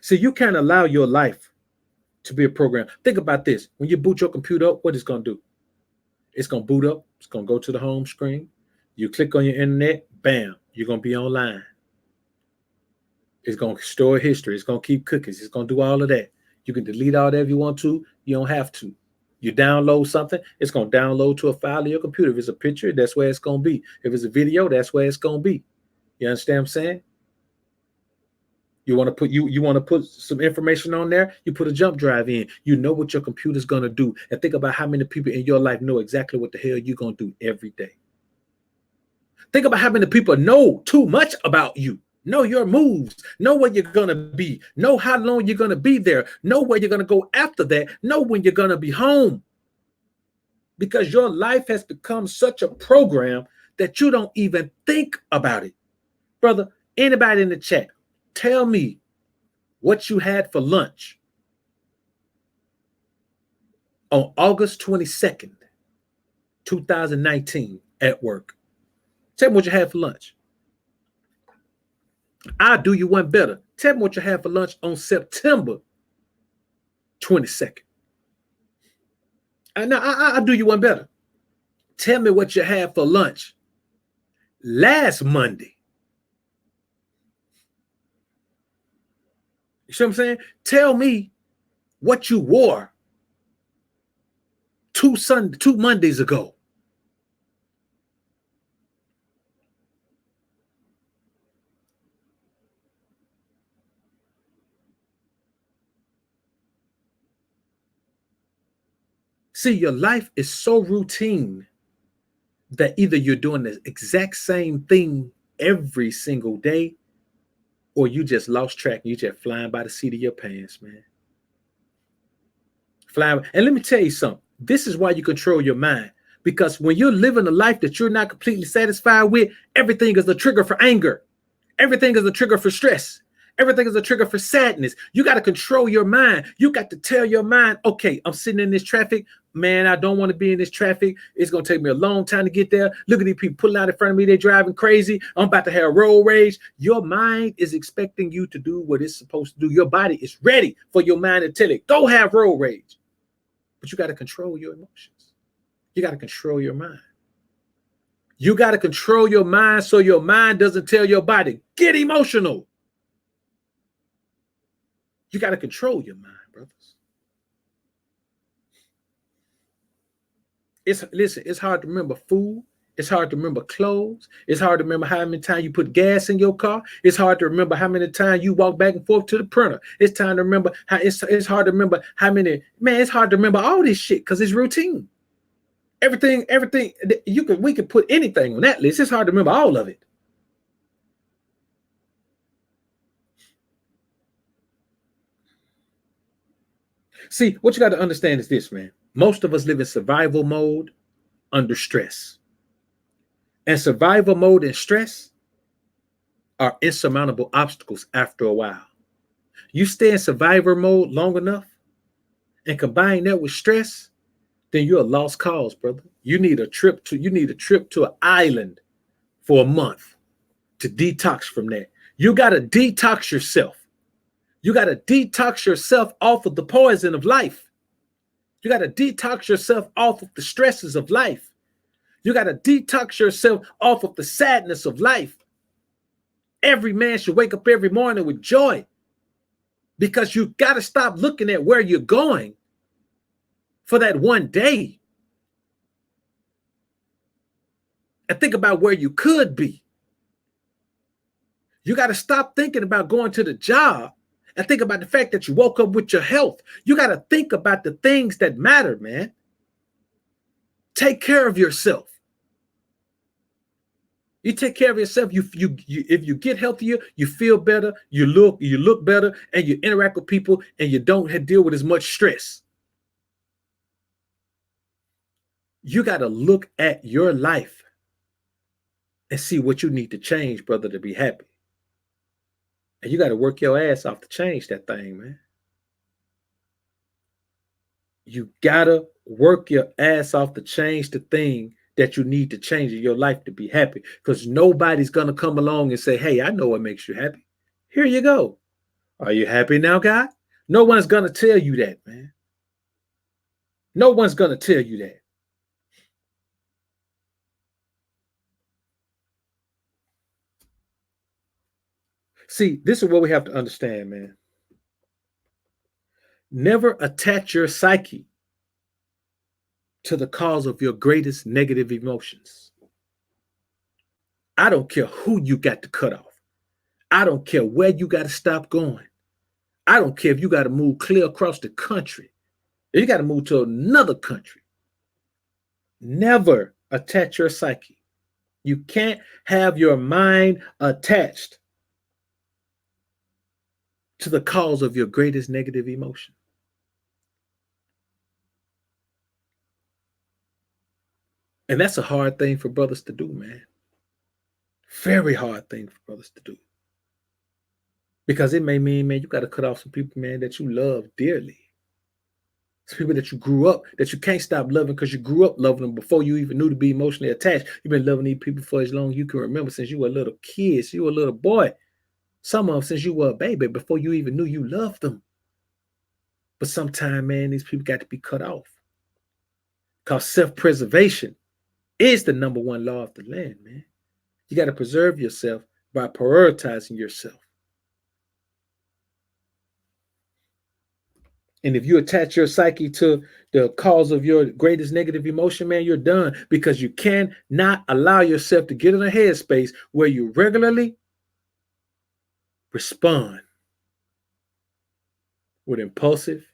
Speaker 1: See, you can't allow your life to be a program. Think about this. When you boot your computer up, what it's going to do? It's going to boot up. It's going to go to the home screen. You click on your internet, bam, you're going to be online. It's going to store history. It's going to keep cookies. It's going to do all of that. You can delete all that if you want to. You don't have to. You download something, it's going to download to a file in your computer. If it's a picture, that's where it's going to be. If it's a video, that's where it's going to be. You understand what I'm saying? You want to put some information on there, you put a jump drive in. You know what your computer's going to do. And think about how many people in your life know exactly what the hell you're going to do every day. Think about how many people know too much about you. Know your moves, know where you're going to be, know how long you're going to be there, know where you're going to go after that, know when you're going to be home. Because your life has become such a program that you don't even think about it. Brother, anybody in the chat, tell me what you had for lunch on August 22nd, 2019 at work. Tell me what you had for lunch. I'll do you one better. Tell me what you had for lunch on September 22nd. And now I'll do you one better. Tell me what you had for lunch last Monday. You see what I'm saying? Tell me what you wore two Mondays ago. See, your life is so routine that either you're doing the exact same thing every single day, or you just lost track and you just flying by the seat of your pants, man. Flying. And let me tell you something. This is why you control your mind. Because when you're living a life that you're not completely satisfied with, everything is a trigger for anger. Everything is a trigger for stress. Everything is a trigger for sadness. You got to control your mind. You got to tell your mind, okay, I'm sitting in this traffic. Man, I don't want to be in this traffic. It's going to take me a long time to get there. Look at these people pulling out in front of me. They're driving crazy. I'm about to have road rage. Your mind is expecting you to do what it's supposed to do. Your body is ready for your mind to tell it, go have road rage. But you got to control your emotions. You got to control your mind. You got to control your mind so your mind doesn't tell your body, get emotional. You got to control your mind, brothers. Listen, it's hard to remember food. It's hard to remember clothes. It's hard to remember how many times you put gas in your car. It's hard to remember how many times you walk back and forth to the printer. It's time to remember how it's hard to remember how many, man, it's hard to remember all this shit because it's routine. Everything we could put anything on that list. It's hard to remember all of it. See, what you got to understand is this, man. Most of us live in survival mode under stress. And survival mode and stress are insurmountable obstacles after a while. You stay in survivor mode long enough and combine that with stress, then you're a lost cause, brother. You need a trip to an island for a month to detox from that. You got to detox yourself. You got to detox yourself off of the poison of life. You got to detox yourself off of the stresses of life. You got to detox yourself off of the sadness of life. Every man should wake up every morning with joy, because you got to stop looking at where you're going for that one day and think about where you could be. You got to stop thinking about going to the job and think about the fact that you woke up with your health. You got to think about the things that matter, man. Take care of yourself. You take care of yourself. You if you get healthier, you feel better, you look better, and you interact with people, and you don't deal with as much stress. You got to look at your life and see what you need to change, brother, to be happy. And you got to work your ass off to change that thing, man. You got to work your ass off to change the thing that you need to change in your life to be happy, because nobody's going to come along and say, hey, I know what makes you happy. Here you go. Are you happy now, God? No one's going to tell you that, man. No one's going to tell you that. See, this is what we have to understand, man. Never attach your psyche to the cause of your greatest negative emotions. I don't care who you got to cut off. I don't care where you got to stop going. I don't care if you got to move clear across the country. If you got to move to another country. Never attach your psyche. You can't have your mind attached to the cause of your greatest negative emotion. And that's a hard thing for brothers to do, man. Very hard thing for brothers to do. Because it may mean, man, you got to cut off some people, man, that you love dearly. It's people that you grew up, that you can't stop loving because you grew up loving them before you even knew to be emotionally attached. You've been loving these people for as long as you can remember, since you were a little kid, since you were a little boy. Some of them since you were a baby, before you even knew you loved them. But sometimes, man, these people got to be cut off. Because self-preservation is the number one law of the land, man. You got to preserve yourself by prioritizing yourself. And if you attach your psyche to the cause of your greatest negative emotion, man, you're done, because you cannot allow yourself to get in a headspace where you regularly respond with impulsive,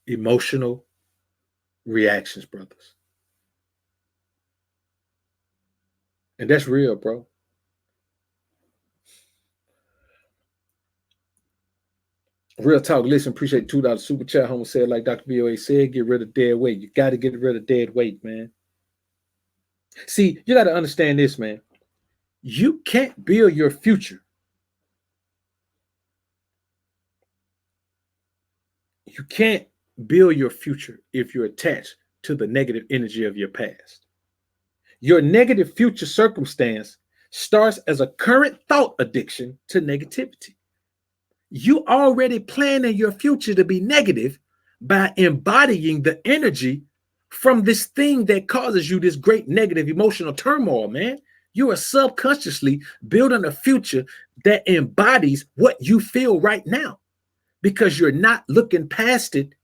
Speaker 1: emotional reactions, brothers. And that's real, bro. Real talk. Listen, appreciate $2 super chat. Homer said, like Dr. BOA said, get rid of dead weight. You got to get rid of dead weight, man. See, you got to understand this, man. You can't build your future. You can't build your future if you're attached to the negative energy of your past. Your negative future circumstance starts as a current thought addiction to negativity. You already planning your future to be negative by embodying the energy from this thing that causes you this great negative emotional turmoil, man. You are subconsciously building a future that embodies what you feel right now, because you're not looking past it.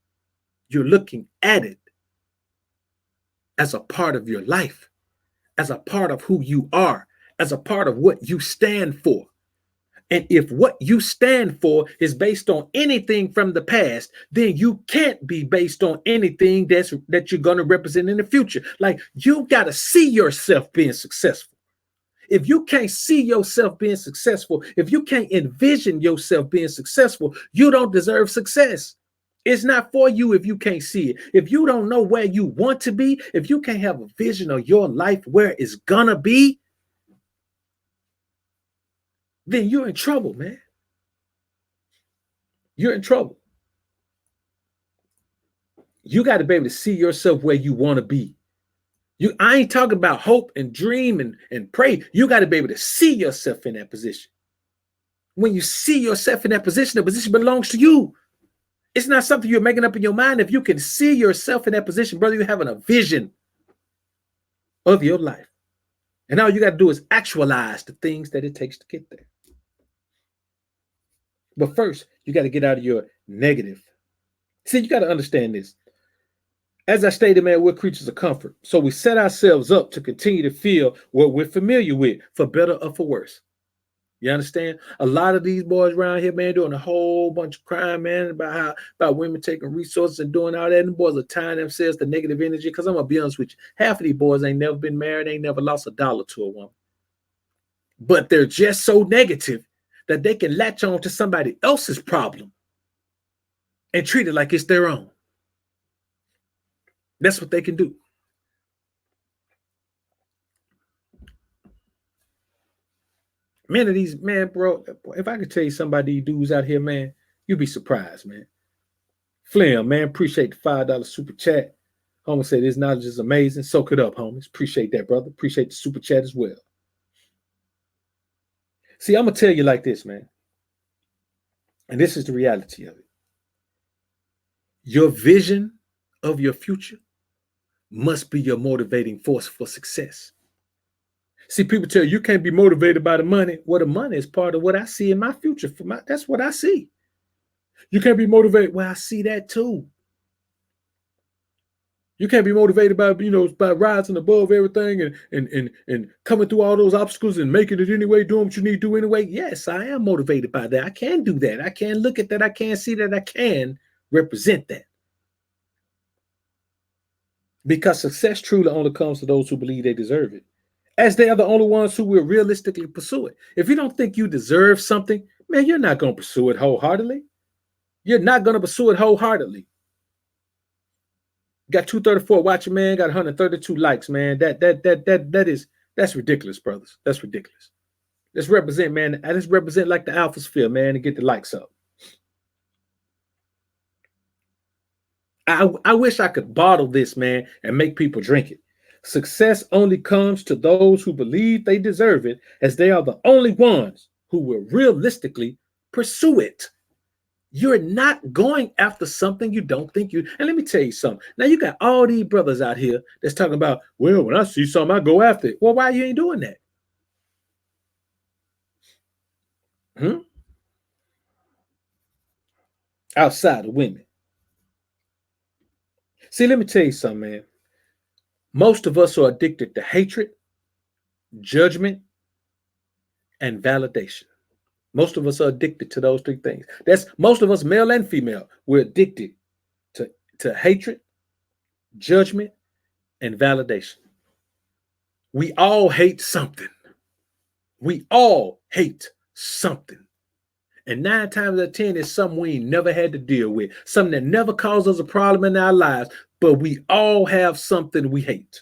Speaker 1: You're looking at it as a part of your life, as a part of who you are, as a part of what you stand for. And if what you stand for is based on anything from the past, then you can't be based on anything that you're going to represent in the future. Like, you got to see yourself being successful. If you can't see yourself being successful, if you can't envision yourself being successful, you don't deserve success. It's not for you if you can't see it. If you don't know where you want to be, if you can't have a vision of your life where it's gonna be, then you're in trouble, man. You're in trouble. You got to be able to see yourself where you want to be. I ain't talking about hope and dream and pray. You got to be able to see yourself in that position. When you see yourself in that position, the position belongs to you. It's not something you're making up in your mind. If you can see yourself in that position, brother, you're having a vision of your life. And all you got to do is actualize the things that it takes to get there. But first, you got to get out of your negative. See, you got to understand this. As I stated, man, we're creatures of comfort. So we set ourselves up to continue to feel what we're familiar with, for better or for worse. You understand? A lot of these boys around here, man, doing a whole bunch of crime, man, about women taking resources and doing all that. And the boys are tying themselves to negative energy. Because I'm going to be honest with you, half of these boys ain't never been married, ain't never lost $1 to a woman. But they're just so negative that they can latch on to somebody else's problem and treat it like it's their own. That's what they can do. Man, bro, if I could tell you somebody, these dudes out here, man, you'd be surprised, man. Flim, man, appreciate the $5 super chat. Homie said this knowledge is amazing. Soak it up, homies. Appreciate that, brother. Appreciate the super chat as well. See, I'm going to tell you like this, man. And this is the reality of it. Your vision of your future must be your motivating force for success. See, people tell you can't be motivated by the money. Well, the money is part of what I see in my future. That's what I see. You can't be motivated. Well, I see that too. You can't be motivated by, by rising above everything and coming through all those obstacles and making it anyway, doing what you need to do anyway. Yes, I am motivated by that. I can do that. I can look at that. I can see that. I can represent that. Because success truly only comes to those who believe they deserve it, as they are the only ones who will realistically pursue it. If you don't think you deserve something, man, you're not going to pursue it wholeheartedly. You're not going to pursue it wholeheartedly. Got 234 watching, man. Got 132 likes, man. That's ridiculous, brothers. That's ridiculous. Let's represent, man. Let's represent like the Alphasphere, man, and get the likes up. I wish I could bottle this, man, and make people drink it. Success only comes to those who believe they deserve it, as they are the only ones who will realistically pursue it. You're not going after something you don't think you. And let me tell you something. Now, you got all these brothers out here that's talking about, well, when I see something, I go after it. Well, why you ain't doing that? Outside of women. See, let me tell you something, man. Most of us are addicted to hatred, judgment, and validation. Most of us are addicted to those three things. That's most of us, male and female. We're addicted to hatred, judgment, and validation. We all hate something. We all hate something. And 9 times out of 10 is something we ain't never had to deal with. Something that never caused us a problem in our lives. But we all have something we hate.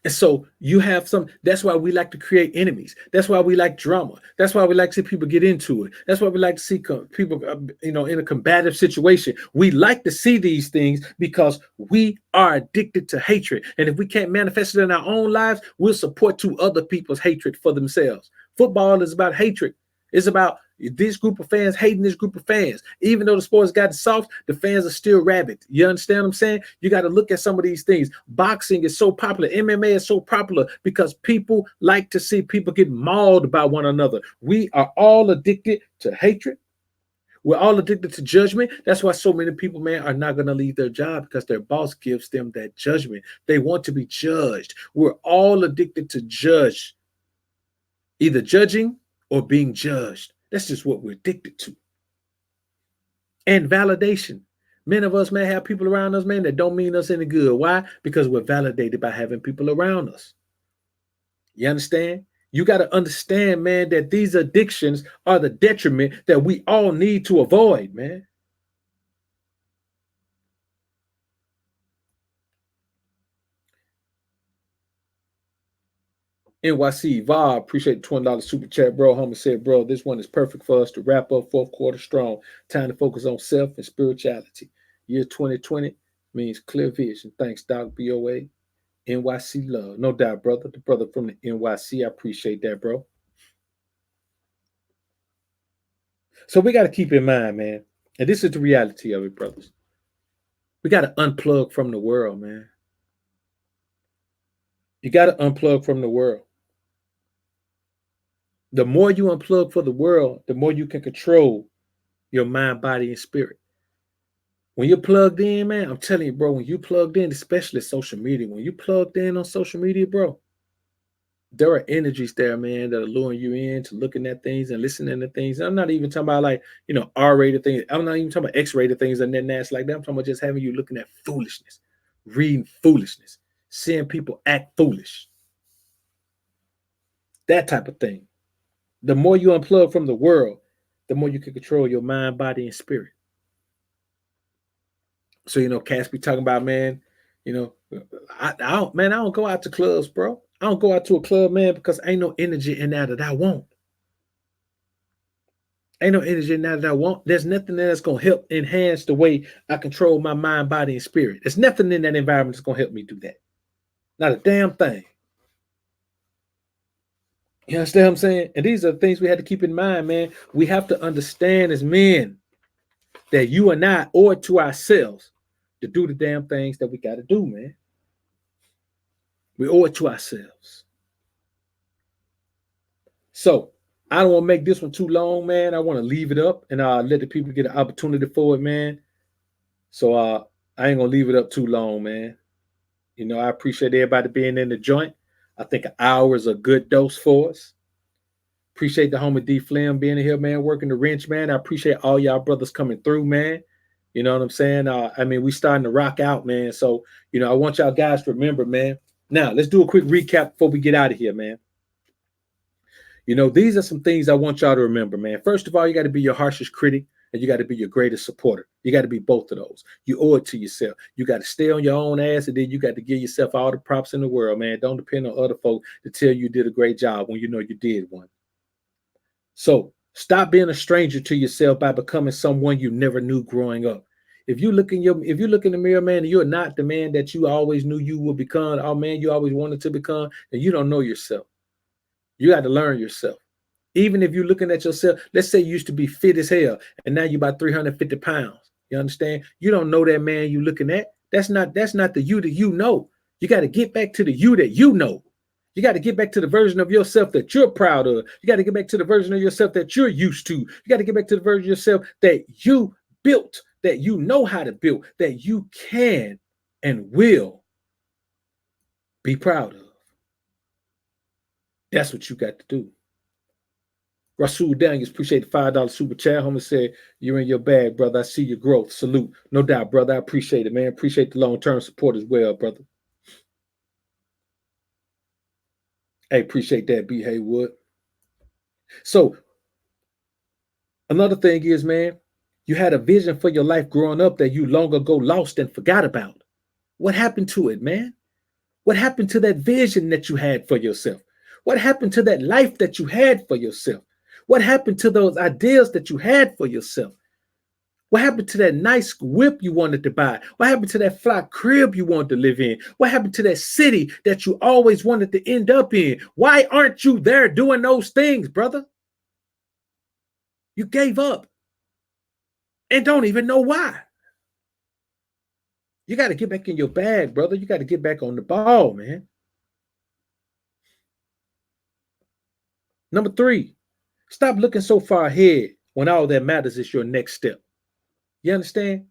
Speaker 1: And so you have some, that's why we like to create enemies. That's why we like drama. That's why we like to see people get into it. That's why we like to see people, in a combative situation. We like to see these things because we are addicted to hatred. And if we can't manifest it in our own lives, we'll support to other people's hatred for themselves. Football is about hatred. It's about this group of fans hating this group of fans. Even though the sport's gotten soft, the fans are still rabid. You understand what I'm saying? You got to look at some of these things. Boxing is so popular. MMA is so popular because people like to see people get mauled by one another. We are all addicted to hatred. We're all addicted to judgment. That's why so many people, man, are not going to leave their job because their boss gives them that judgment. They want to be judged. We're all addicted to judge, either judging or being judged. That's just what we're addicted to. And validation. Many of us may have people around us, man, that don't mean us any good. Why? Because we're validated by having people around us. You understand? You got to understand, man, that these addictions are the detriment that we all need to avoid, man. NYC Vav, appreciate the $20 super chat, bro. Homie said, bro, this one is perfect for us to wrap up fourth quarter strong. Time to focus on self and spirituality. Year 2020 means clear vision. Thanks, Doc BOA. NYC love. No doubt, brother. The brother from the NYC, I appreciate that, bro. So we got to keep in mind, man, and this is the reality of it, brothers. We got to unplug from the world, man. You got to unplug from the world. The more you unplug for the world, the more you can control your mind, body, and spirit. When you're plugged in, man, I'm telling you, bro, when you plugged in, especially social media, when you plugged in on social media, bro, there are energies there, man, that are luring you into looking at things and listening to things. I'm not even talking about like, R-rated things. I'm not even talking about X-rated things and then that's like that. I'm talking about just having you looking at foolishness, reading foolishness, seeing people act foolish. That type of thing. The more you unplug from the world, the more you can control your mind, body, and spirit. So, Cass be talking about, man, I don't go out to clubs, bro. I don't go out to a club, man, because ain't no energy in that I want. Ain't no energy in that I want. There's nothing that's going to help enhance the way I control my mind, body, and spirit. There's nothing in that environment that's going to help me do that. Not a damn thing. You understand what I'm saying? And these are the things we have to keep in mind, man. We have to understand as men that you and I owe it to ourselves to do the damn things that we got to do, man. We owe it to ourselves. So I don't want to make this one too long, man. I want to leave it up and let the people get an opportunity for it, man. So I ain't gonna leave it up too long, man. I appreciate everybody being in the joint. I think an hour is a good dose for us. Appreciate the homie D Flim being here, man, working the wrench, man. I appreciate all y'all brothers coming through, man. You know what I'm saying? We starting to rock out, man. So, I want y'all guys to remember, man. Now, let's do a quick recap before we get out of here, man. These are some things I want y'all to remember, man. First of all, you got to be your harshest critic and you got to be your greatest supporter. You got to be both of those. You owe it to yourself. You got to stay on your own ass and then you got to give yourself all the props in the world, man. Don't depend on other folk to tell you did a great job when you know you did one. So stop being a stranger to yourself by becoming someone you never knew growing up. If you look in the mirror, man, and you're not the man that you always knew you would become, oh man, you always wanted to become, then you don't know yourself. You got to learn yourself. Even if you're looking at yourself, let's say you used to be fit as hell and now you're about 350 pounds. You understand? You don't know that man you're looking at. That's not the you that you know. You got to get back to the you that you know. You got to get back to the version of yourself that you're proud of. You got to get back to the version of yourself that you're used to. You got to get back to the version of yourself that you built, that you know how to build, that you can and will be proud of. That's what you got to do. Rasul Daniels, appreciate the $5 super chat. Homie said, you're in your bag, brother. I see your growth. Salute. No doubt, brother. I appreciate it, man. Appreciate the long-term support as well, brother. Hey, appreciate that, B. Haywood. So, another thing is, man, you had a vision for your life growing up that you long ago lost and forgot about. What happened to it, man? What happened to that vision that you had for yourself? What happened to that life that you had for yourself? What happened to those ideas that you had for yourself? What happened to that nice whip you wanted to buy? What happened to that fly crib you wanted to live in? What happened to that city that you always wanted to end up in? Why aren't you there doing those things, brother? You gave up and don't even know why. You got to get back in your bag, brother. You got to get back on the ball, man. Number 3, stop looking so far ahead when all that matters is your next step. You understand?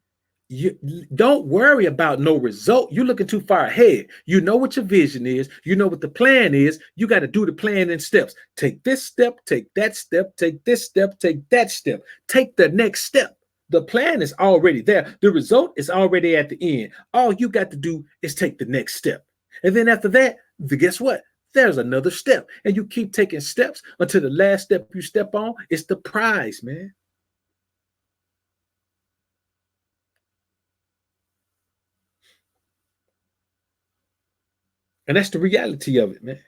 Speaker 1: You don't worry about no result. You're looking too far ahead. You know what your vision is. You know what the plan is. You got to do the plan in steps. Take this step, take that step, take this step, take that step. Take the next step. The plan is already there. The result is already at the end. All you got to do is take the next step. And then after that, guess what? There's another step. And you keep taking steps until the last step you step on is the prize, man. And that's the reality of it, man.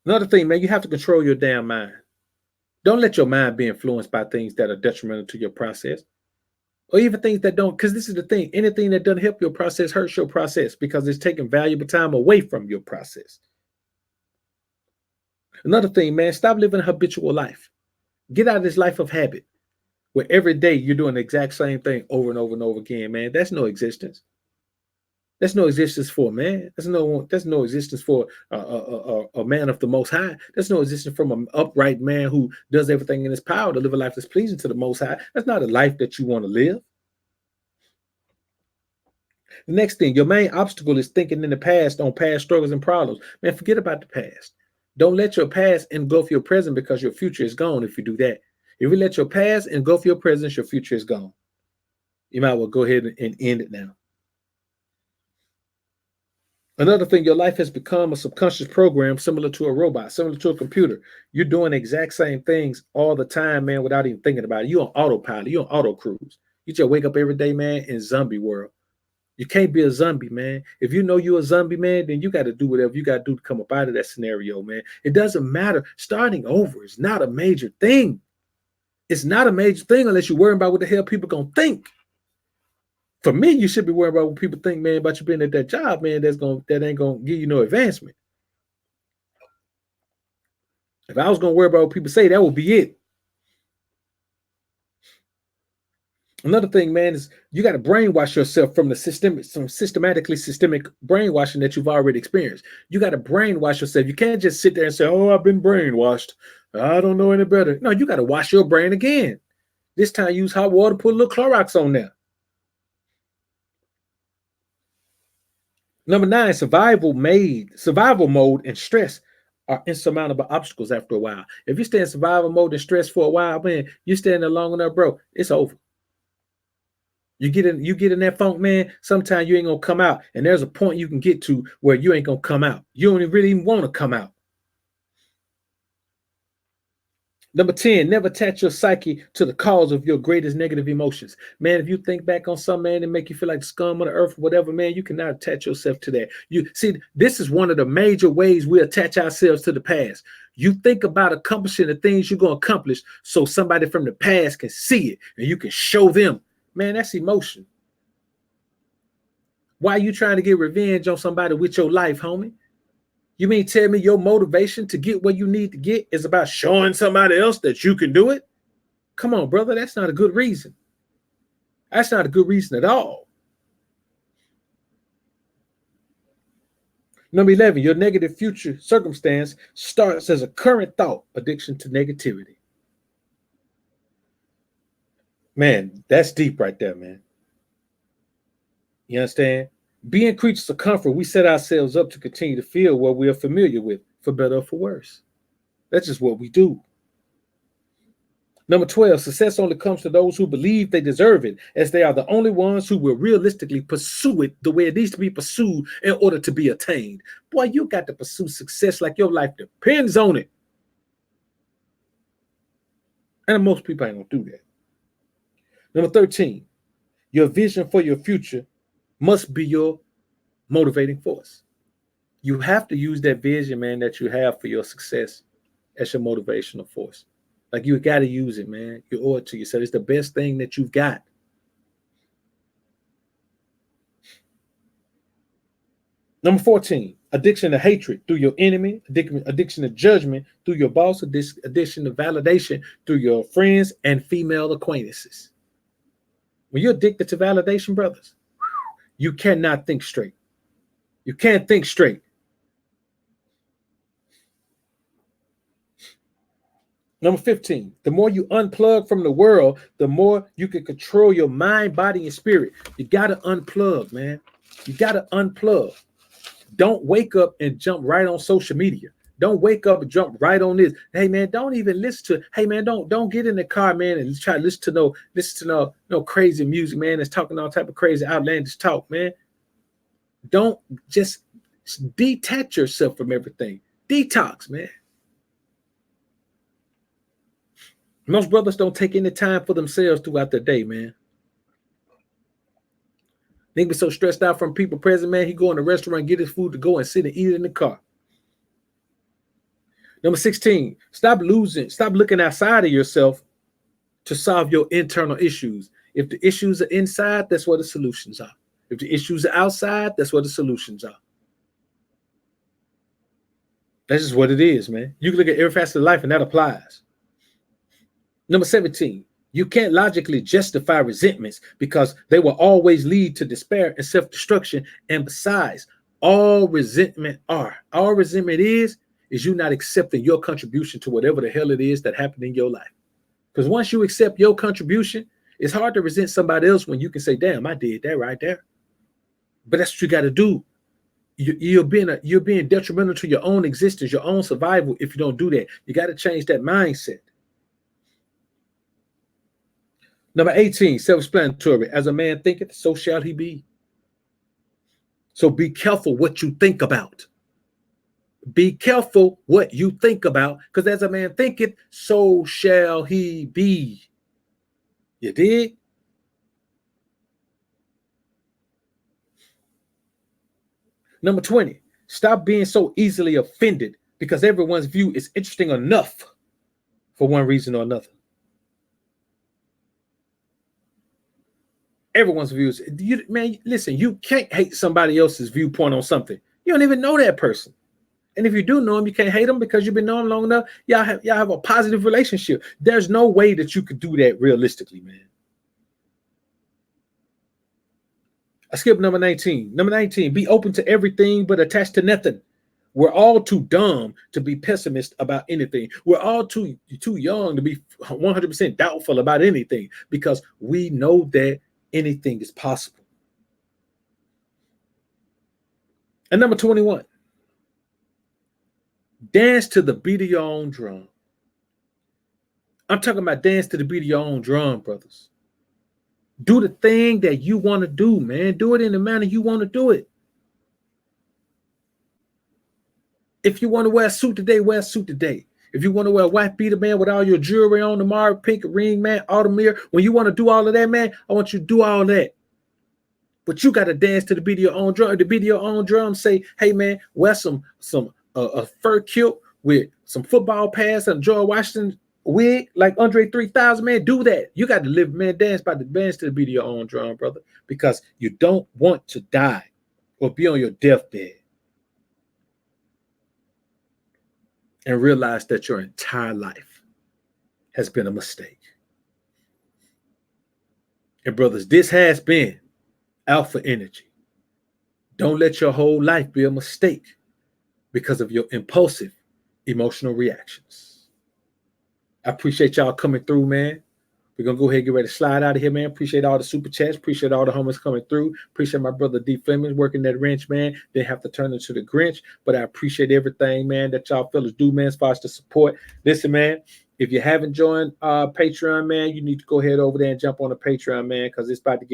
Speaker 1: Another thing, man, you have to control your damn mind. Don't let your mind be influenced by things that are detrimental to your process, or even things that don't, because this is the thing, anything that doesn't help your process hurts your process because it's taking valuable time away from your process. Another thing, man, stop living a habitual life. Get out of this life of habit where every day you're doing the exact same thing over and over and over again, man. That's no existence. That's no existence for a man. That's no existence for a man of the Most High. That's no existence from an upright man who does everything in his power to live a life that's pleasing to the Most High. That's not a life that you want to live. The next thing, your main obstacle is thinking in the past on past struggles and problems. Man, forget about the past. Don't let your past engulf your present because your future is gone if you do that. If you let your past engulf your present, your future is gone. You might well go ahead and end it now. Another thing, your life has become a subconscious program similar to a robot, similar to a computer. You're doing the exact same things all the time, man, without even thinking about it. You're on autopilot. You're on auto cruise. You just wake up every day, man, in zombie world. You can't be a zombie, man. If you know you're a zombie, man, then you got to do whatever you got to do to come up out of that scenario, man. It doesn't matter. Starting over is not a major thing. It's not a major thing unless you're worrying about what the hell people going to think. For me, you should be worried about what people think, man, about you being at that job, man, that ain't gonna give you no advancement. If I was gonna worry about what people say, that would be it. Another thing, man, is you got to brainwash yourself from some systemic brainwashing that you've already experienced. You got to brainwash yourself. You can't just sit there and say, "Oh, I've been brainwashed. I don't know any better." No, you got to wash your brain again. This time, use hot water, put a little Clorox on there. Number 9, survival mode and stress are insurmountable obstacles after a while. If you stay in survival mode and stress for a while, man, you staying there long enough, bro, it's over. You get in that funk, man, sometimes you ain't gonna come out. And there's a point you can get to where you ain't gonna come out. You don't really even want to come out. Number 10, never attach your psyche to the cause of your greatest negative emotions. Man, if you think back on some, man, and make you feel like the scum of the earth, whatever, man, you cannot attach yourself to that. You see, this is one of the major ways we attach ourselves to the past. You think about accomplishing the things you're going to accomplish so somebody from the past can see it and you can show them. Man, that's emotion. Why are you trying to get revenge on somebody with your life, homie? You mean tell me your motivation to get where you need to get is about showing somebody else that you can do it? Come on, brother. That's not a good reason. That's not a good reason at all. Number 11, your negative future circumstance starts as a current thought, addiction to negativity. Man, that's deep right there, man. You understand? Being creatures of comfort, we set ourselves up to continue to feel what we are familiar with, for better or for worse. That's just what we do. Number 12, success only comes to those who believe they deserve it, as they are the only ones who will realistically pursue it the way it needs to be pursued in order to be attained. Boy, you got to pursue success like your life depends on it. And most people ain't gonna do that. Number 13, your vision for your future must be your motivating force. You have to use that vision, man, that you have for your success as your motivational force. Like, you got to use it, man. You owe it to yourself. It's the best thing that you've got. Number 14, addiction to hatred through your enemy, addiction to judgment through your boss, addiction to validation through your friends and female acquaintances. When you're addicted to validation, brothers, you cannot think straight. You can't think straight. Number 15, the more you unplug from the world, the more you can control your mind, body, and spirit. You got to unplug, man. You got to unplug. Don't wake up and jump right on social media. Don't wake up and jump right on this. Hey man, don't even listen to. Hey man, don't get in the car, man, and try to listen to no crazy music, man. That's talking all type of crazy outlandish talk, man. Don't just detach yourself from everything. Detox, man. Most brothers don't take any time for themselves throughout the day, man. They be so stressed out from people present, man. He go in the restaurant, get his food to go and sit and eat it in the car. Number 16, stop looking outside of yourself to solve your internal issues. If the issues are inside, that's where the solutions are. If the issues are outside, that's where the solutions are. That's just what it is, man. You can look at every facet of life and that applies. Number 17, you can't logically justify resentments because they will always lead to despair and self-destruction. And besides, all resentment is you not accepting your contribution to whatever the hell it is that happened in your life. Because once you accept your contribution, it's hard to resent somebody else when you can say, damn, I did that right there. But that's what you got to do. You're being detrimental to your own existence, your own survival if you don't do that. You got to change that mindset. Number 18, self-explanatory. As a man thinketh, so shall he be. So be careful what you think about. Be careful what you think about, because as a man thinketh, so shall he be. You dig? Number 20, stop being so easily offended because everyone's view is interesting enough for one reason or another. Everyone's views. Man, listen, you can't hate somebody else's viewpoint on something. You don't even know that person. And if you do know him, you can't hate him because you've been knowing him long enough. Y'all have a positive relationship. There's no way that you could do that realistically, man. I skipped number 19. Number 19, be open to everything but attached to nothing. We're all too dumb to be pessimist about anything. We're all too young to be 100% doubtful about anything because we know that anything is possible. And number 21, dance to the beat of your own drum. I'm talking about dance to the beat of your own drum, brothers. Do the thing that you want to do, man. Do it in the manner you want to do it. If you want to wear a suit today, wear a suit today. If you want to wear a white beater, man, with all your jewelry on tomorrow, pink ring, man, all the mirror, when you want to do all of that, man, I want you to do all that. But you got to dance to the beat of your own drum. The beat of your own drum say, hey, man, wear some a fur kilt with some football pads and George Washington wig like Andre 3000, man. Do that. You got to live, man. Dance to the beat of your own drum, brother, because you don't want to die or be on your deathbed and realize that your entire life has been a mistake. And brothers, this has been Alpha Energy. Don't let your whole life be a mistake because of your impulsive emotional reactions. I appreciate y'all coming through, man. We're going to go ahead and get ready to slide out of here, man. Appreciate all the super chats. Appreciate all the homies coming through. Appreciate my brother D. Fleming working that wrench, man. They have to turn into the Grinch. But I appreciate everything, man, that y'all fellas do, man, as far as the support. Listen, man, if you haven't joined Patreon, man, you need to go ahead over there and jump on the Patreon, man, because it's about to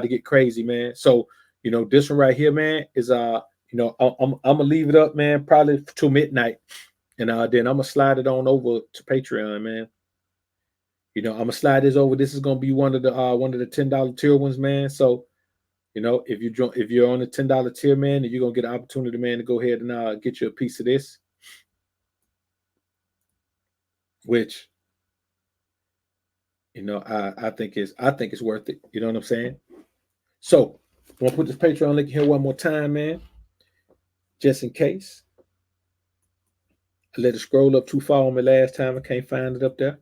Speaker 1: get crazy, man. So, this one right here, man, is I'm gonna leave it up, man, probably till midnight. And then I'm gonna slide it on over to Patreon, man. I'm gonna slide this over. This is gonna be one of the $10 tier ones, man. So, if you're on the $10 tier, man, then you're gonna get an opportunity, man, to go ahead and get you a piece of this, which I think it's worth it. You know what I'm saying? So, I'm gonna put this Patreon link here one more time, man, just in case. I let it scroll up too far on me last time. I can't find it up there.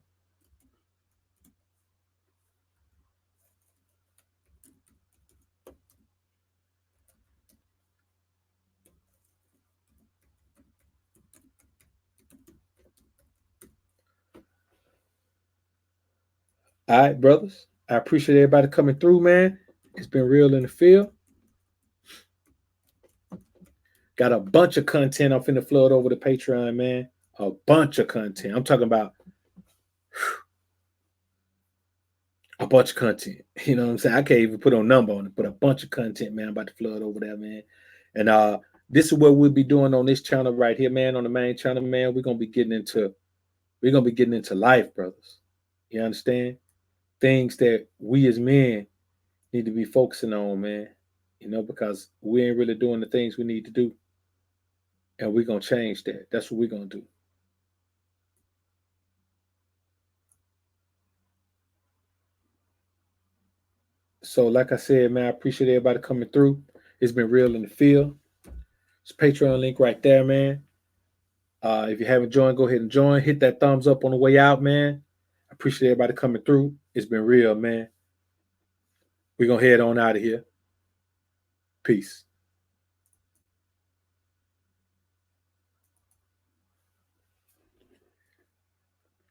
Speaker 1: All right, brothers. I appreciate everybody coming through, man. It's been real in the field. Got a bunch of content. I'm finna flood over the Patreon, man. A bunch of content. I'm talking about a bunch of content. You know what I'm saying? I can't even put a number on it, but a bunch of content, man. I'm about to flood over there, man. And this is what we'll be doing on this channel right here, man. On the main channel, man. We're gonna be getting into life, brothers. You understand? Things that we as men need to be focusing on, man. You know, because we ain't really doing the things we need to do. And we're gonna change that. That's what we're gonna do. So, like I said, man, I appreciate everybody coming through. It's been real in the field. It's Patreon link right there, man. If you haven't joined, go ahead and join. Hit that thumbs up on the way out, man. I appreciate everybody coming through. It's been real, man. We're gonna head on out of here. Peace.